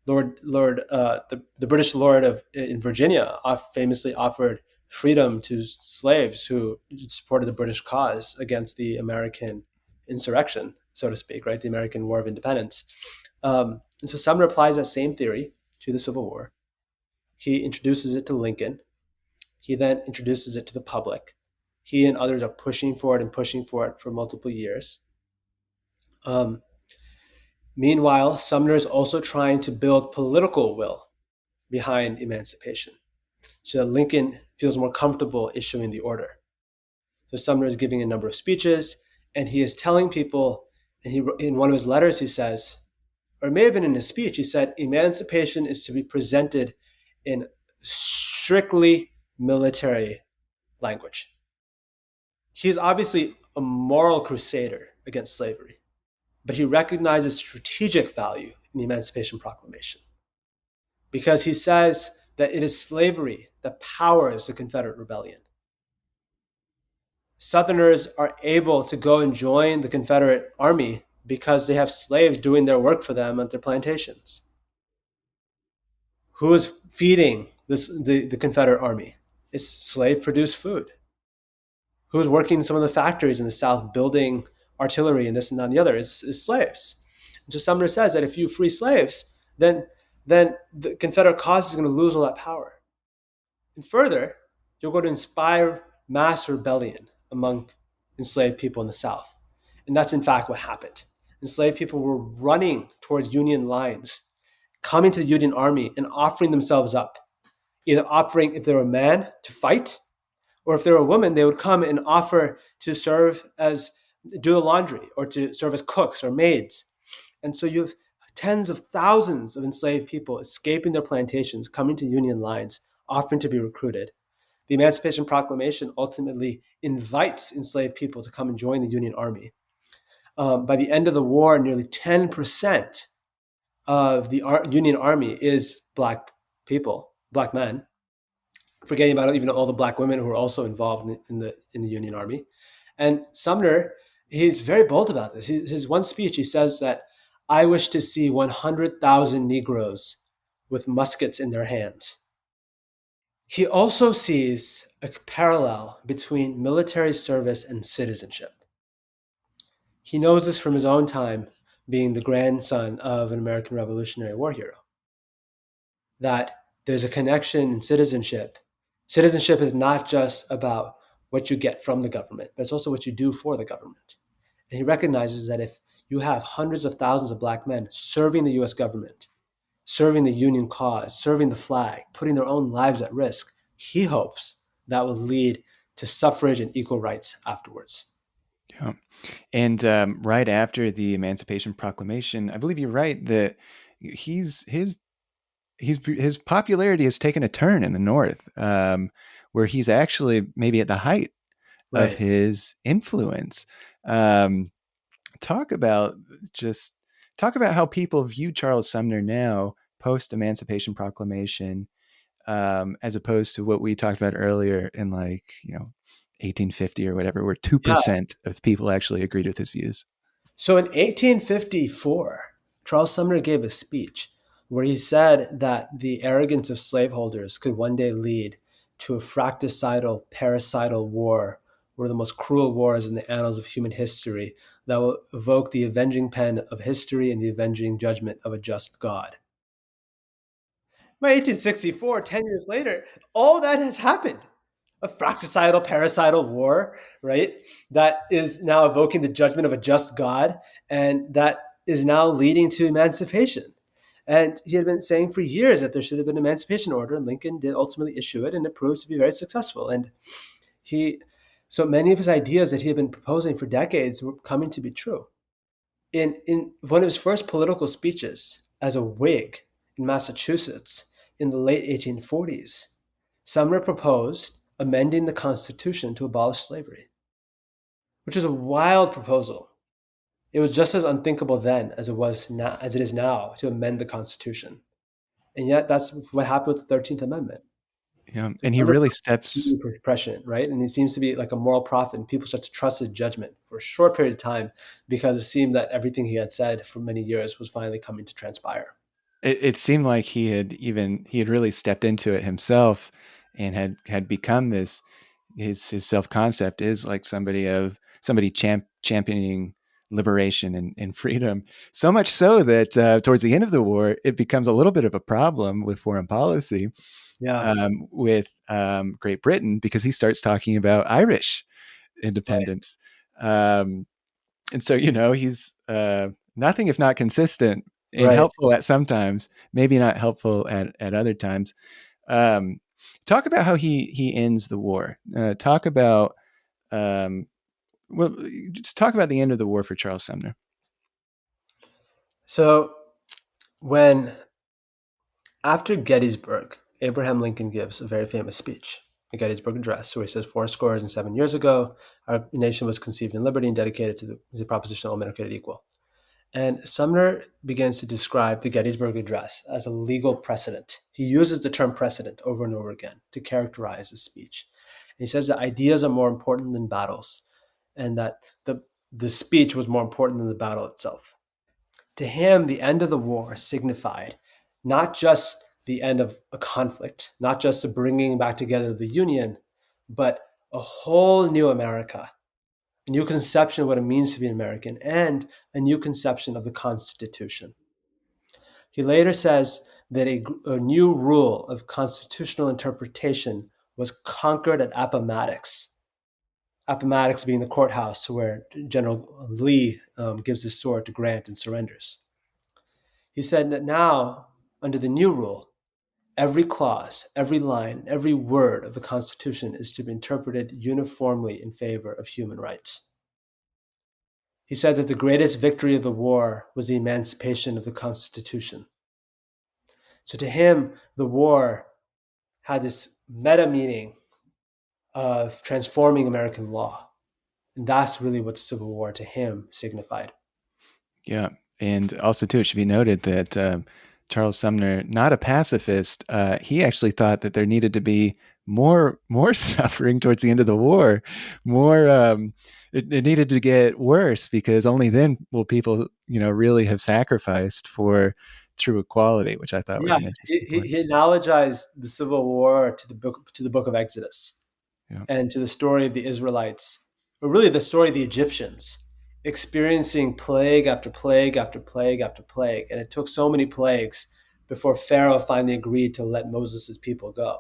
The British Lord in Virginia famously offered freedom to slaves who supported the British cause against the American insurrection, so to speak, right? The American War of Independence. And so Sumner applies that same theory to the Civil War. He introduces it to Lincoln. He then introduces it to the public. He and others are pushing for it for multiple years. Meanwhile, Sumner is also trying to build political will behind emancipation so that Lincoln feels more comfortable issuing the order. So Sumner is giving a number of speeches, and he is telling people, and in one of his letters he says, or it may have been in his speech, he said, emancipation is to be presented in strictly military language. He's obviously a moral crusader against slavery, but he recognizes strategic value in the Emancipation Proclamation because he says that it is slavery that powers the Confederate rebellion. Southerners are able to go and join the Confederate Army because they have slaves doing their work for them at their plantations. Who is feeding the Confederate Army? It's slave-produced food. Who's working in some of the factories in the South building artillery and this and that and the other? It's slaves. And so Sumner says that if you free slaves, then the Confederate cause is going to lose all that power. And further, you're going to inspire mass rebellion among enslaved people in the South. And that's in fact what happened. Enslaved people were running towards Union lines, coming to the Union Army and offering themselves up, either offering, if they were a man, to fight, or if they were a woman, they would come and offer to serve as, do the laundry, or to serve as cooks or maids. And so you have tens of thousands of enslaved people escaping their plantations, coming to Union lines, offering to be recruited. The Emancipation Proclamation ultimately invites enslaved people to come and join the Union Army. By the end of the war, nearly 10% of the Union Army is Black people, Black men, forgetting about even all the Black women who were also involved in the Union Army. And Sumner, he's very bold about this. His one speech, he says that I wish to see 100,000 Negroes with muskets in their hands. He also sees a parallel between military service and citizenship. He knows this from his own time, being the grandson of an American Revolutionary War hero, that there's a connection in citizenship. Citizenship is not just about what you get from the government, but it's also what you do for the government. And he recognizes that if you have hundreds of thousands of black men serving the US government, serving the Union cause, serving the flag, putting their own lives at risk, he hopes that will lead to suffrage and equal rights afterwards. Yeah. And right after the Emancipation Proclamation, I believe you're right that his popularity has taken a turn in the North, where he's actually maybe at the height of Right. his influence. Um, talk about just talk about how people view Charles Sumner now, post Emancipation Proclamation, as opposed to what we talked about earlier in 1850 or whatever, where Yeah. 2% of people actually agreed with his views. So in 1854, Charles Sumner gave a speech where he said that the arrogance of slaveholders could one day lead to a fratricidal, parricidal war, one of the most cruel wars in the annals of human history, that will evoke the avenging pen of history and the avenging judgment of a just God. By 1864, 10 years later, all that has happened. A fratricidal, parricidal war, right? That is now evoking the judgment of a just God, and that is now leading to emancipation. And he had been saying for years that there should have been an emancipation order, and Lincoln did ultimately issue it, and it proves to be very successful. And he, so many of his ideas that he had been proposing for decades were coming to be true. In one of his first political speeches as a Whig in Massachusetts in the late 1840s, Sumner proposed amending the Constitution to abolish slavery, which is a wild proposal. It was just as unthinkable then as it is now to amend the Constitution. And yet that's what happened with the 13th Amendment. Yeah, So and he Sumner really steps. precedent, right? And he seems to be like a moral prophet, and people start to trust his judgment for a short period of time because it seemed that everything he had said for many years was finally coming to transpire. It seemed like he had really stepped into it himself, and had become this. His self concept is like somebody championing liberation and freedom. So much so that towards the end of the war, it becomes a little bit of a problem with foreign policy, Yeah, with Great Britain, because he starts talking about Irish right, independence. Um, and so, he's nothing if not consistent and right. helpful at some times, maybe not helpful at other times. Um, talk about how he ends the war. Talk about um, well, just talk about the end of the war for Charles Sumner. So when after Gettysburg, Abraham Lincoln gives a very famous speech, the Gettysburg Address, where he says, "Fourscore and 7 years ago, our nation was conceived in liberty and dedicated to the proposition all men are created equal." And Sumner begins to describe the Gettysburg Address as a legal precedent. He uses the term precedent over and over again to characterize the speech. And he says that ideas are more important than battles, and that the speech was more important than the battle itself. To him, the end of the war signified not just the end of a conflict, not just the bringing back together of the Union, but a whole new America, a new conception of what it means to be an American, and a new conception of the Constitution. He later says that a new rule of constitutional interpretation was conquered at Appomattox. Appomattox being the courthouse where General Lee gives his sword to Grant and surrenders. He said that now, under the new rule, every clause, every line, every word of the Constitution is to be interpreted uniformly in favor of human rights. He said that the greatest victory of the war was the emancipation of the Constitution. So to him, the war had this meta meaning of transforming American law. And that's really what the Civil War to him signified. Yeah, and also too, it should be noted that Charles Sumner, not a pacifist, he actually thought that there needed to be more suffering towards the end of the war, more it needed to get worse because only then will people, really have sacrificed for true equality, which I thought was Yeah, an interesting point. he analogized the Civil War to the book of Exodus Yeah. and to the story of the Israelites, or really the story of the Egyptians, experiencing plague after plague after plague after plague. And it took so many plagues before Pharaoh finally agreed to let Moses' people go.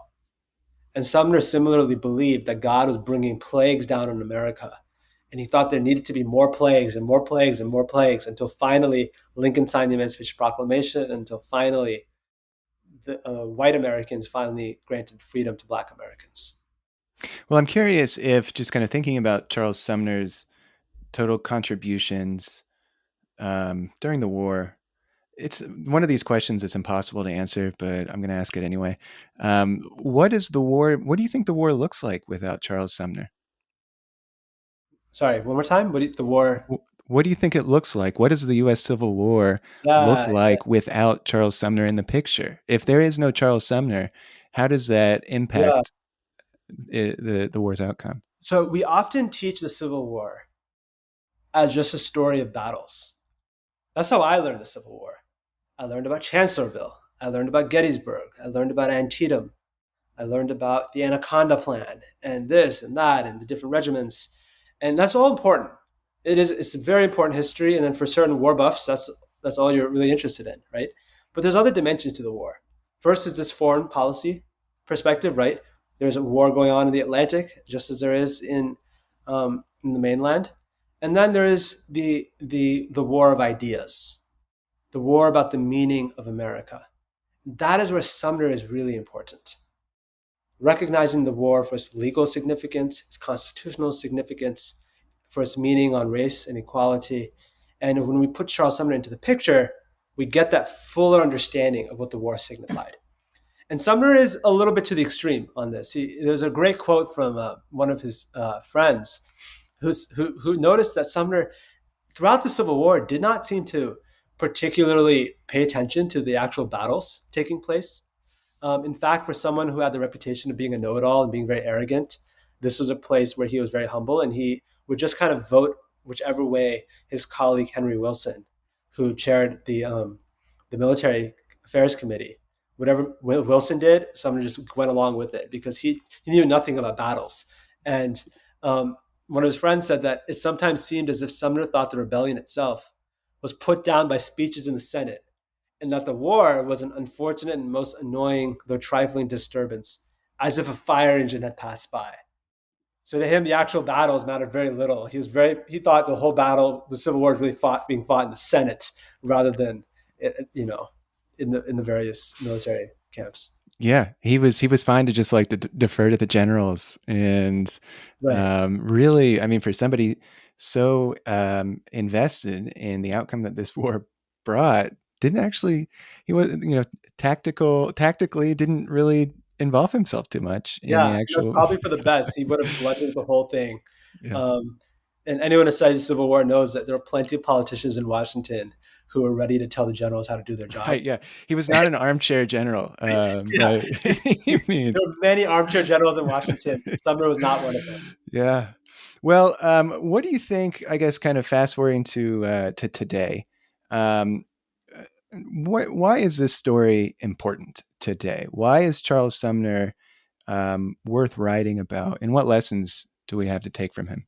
And Sumner similarly believed that God was bringing plagues down on America. And he thought there needed to be more plagues and more plagues and more plagues until finally Lincoln signed the Emancipation Proclamation, until finally the white Americans finally granted freedom to Black Americans. Well, I'm curious if just kind of thinking about Charles Sumner's total contributions during the war. It's one of these questions that's impossible to answer, but I'm going to ask it anyway. What is the war? What do you think the war looks like without Charles Sumner? Sorry, one more time. The war? What do you think it looks like? What does the U.S. Civil War look Yeah, like without Charles Sumner in the picture? If there is no Charles Sumner, how does that yeah. impact the war's outcome? So we often teach the Civil War as just a story of battles. That's how I learned the Civil War. I learned about Chancellorsville. I learned about Gettysburg. I learned about Antietam. I learned about the Anaconda Plan and this and that and the different regiments. And that's all important. It's a very important history. And then for certain war buffs, that's all you're really interested in, right? But there's other dimensions to the war. First is this foreign policy perspective, right? There's a war going on in the Atlantic, just as there is in the mainland. And then there is the war of ideas, the war about the meaning of America. That is where Sumner is really important. Recognizing the war for its legal significance, its constitutional significance, for its meaning on race and equality. And when we put Charles Sumner into the picture, we get that fuller understanding of what the war signified. And Sumner is a little bit to the extreme on this. There's a great quote from one of his friends who noticed that Sumner, throughout the Civil War, did not seem to particularly pay attention to the actual battles taking place. In fact, for someone who had the reputation of being a know-it-all and being very arrogant, this was a place where he was very humble, and he would just kind of vote whichever way his colleague Henry Wilson, who chaired the military affairs committee, whatever Wilson did, Sumner just went along with it because he knew nothing about battles. And one of his friends said that it sometimes seemed as if Sumner thought the rebellion itself was put down by speeches in the Senate, and that the war was an unfortunate and most annoying, though trifling, disturbance, as if a fire engine had passed by. So to him, the actual battles mattered very little. He thought the whole battle, the Civil War, was really being fought in the Senate rather than, in the various military camps. Yeah, he was fine to just like defer to the generals and Right. really, I mean, for somebody so invested in the outcome that this war brought, didn't actually he was tactically didn't really involve himself too much in Yeah, the and that's actual. probably for the best. He would have blended the whole thing. Yeah. Um, and anyone who studies the Civil War knows that there are plenty of politicians in Washington who are ready to tell the generals how to do their job. Right, yeah, he was not an armchair general, Yeah, by any means. there are many armchair generals in Washington. Sumner was not one of them. Yeah. Well, what do you think? I guess kind of fast forwarding to today. Um, why is this story important today? Why is Charles Sumner worth writing about? And what lessons do we have to take from him?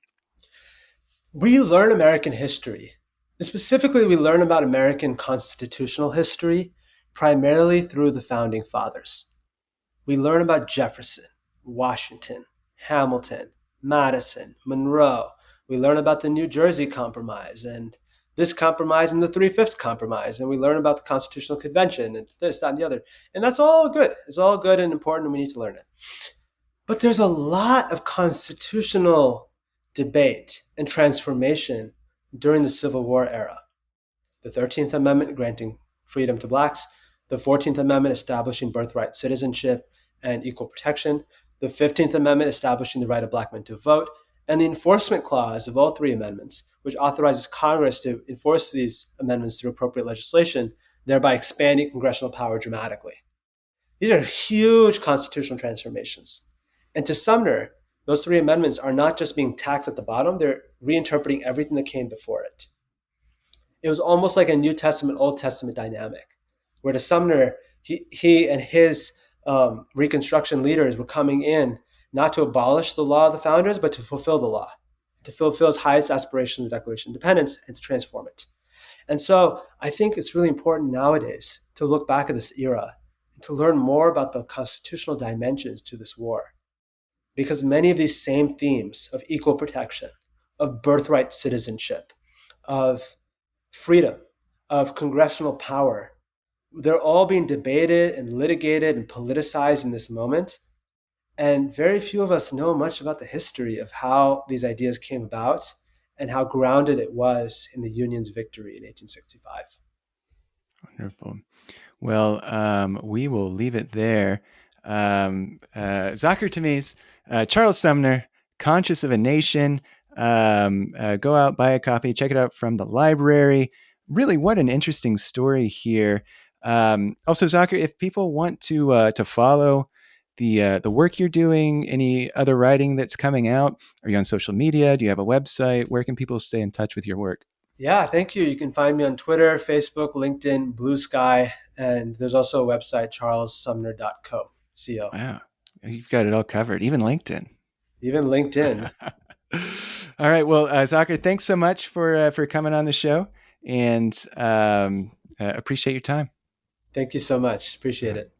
We learn American history. Specifically, we learn about American constitutional history primarily through the founding fathers. We learn about Jefferson, Washington, Hamilton, Madison, Monroe. We learn about the New Jersey Compromise and this compromise and the Three-Fifths Compromise. And we learn about the Constitutional Convention and this, that, and the other. And that's all good. It's all good and important, and we need to learn it. But there's a lot of constitutional debate and transformation during the Civil War era. The 13th Amendment granting freedom to blacks, the 14th Amendment establishing birthright citizenship and equal protection, the 15th Amendment establishing the right of black men to vote, and the enforcement clause of all three amendments, which authorizes Congress to enforce these amendments through appropriate legislation, thereby expanding congressional power dramatically. These are huge constitutional transformations. And to Sumner, those three amendments are not just being tacked at the bottom, they're reinterpreting everything that came before it. It was almost like a New Testament, Old Testament dynamic, where the Sumner, he and his Reconstruction leaders were coming in not to abolish the law of the founders, but to fulfill the law, to fulfill his highest aspiration of the Declaration of Independence and to transform it. And so I think it's really important nowadays to look back at this era and to learn more about the constitutional dimensions to this war. Because many of these same themes of equal protection, of birthright citizenship, of freedom, of congressional power, they're all being debated and litigated and politicized in this moment. And very few of us know much about the history of how these ideas came about and how grounded it was in the Union's victory in 1865. Wonderful. Well, we will leave it there. Zaakir Tameez, Charles Sumner, Conscious of a Nation. Go out, buy a copy, check it out from the library. Really, what an interesting story here. Also, Zaakir, if people want to follow the work you're doing, any other writing that's coming out, are you on social media? Do you have a website? Where can people stay in touch with your work? Yeah, thank you. You can find me on Twitter, Facebook, LinkedIn, Blue Sky, and there's also a website, charlessumner.co. Co. Wow, you've got it all covered, even LinkedIn. Even LinkedIn. All right. Well, Zaakir, thanks so much for coming on the show, and appreciate your time. Thank you so much. Appreciate it.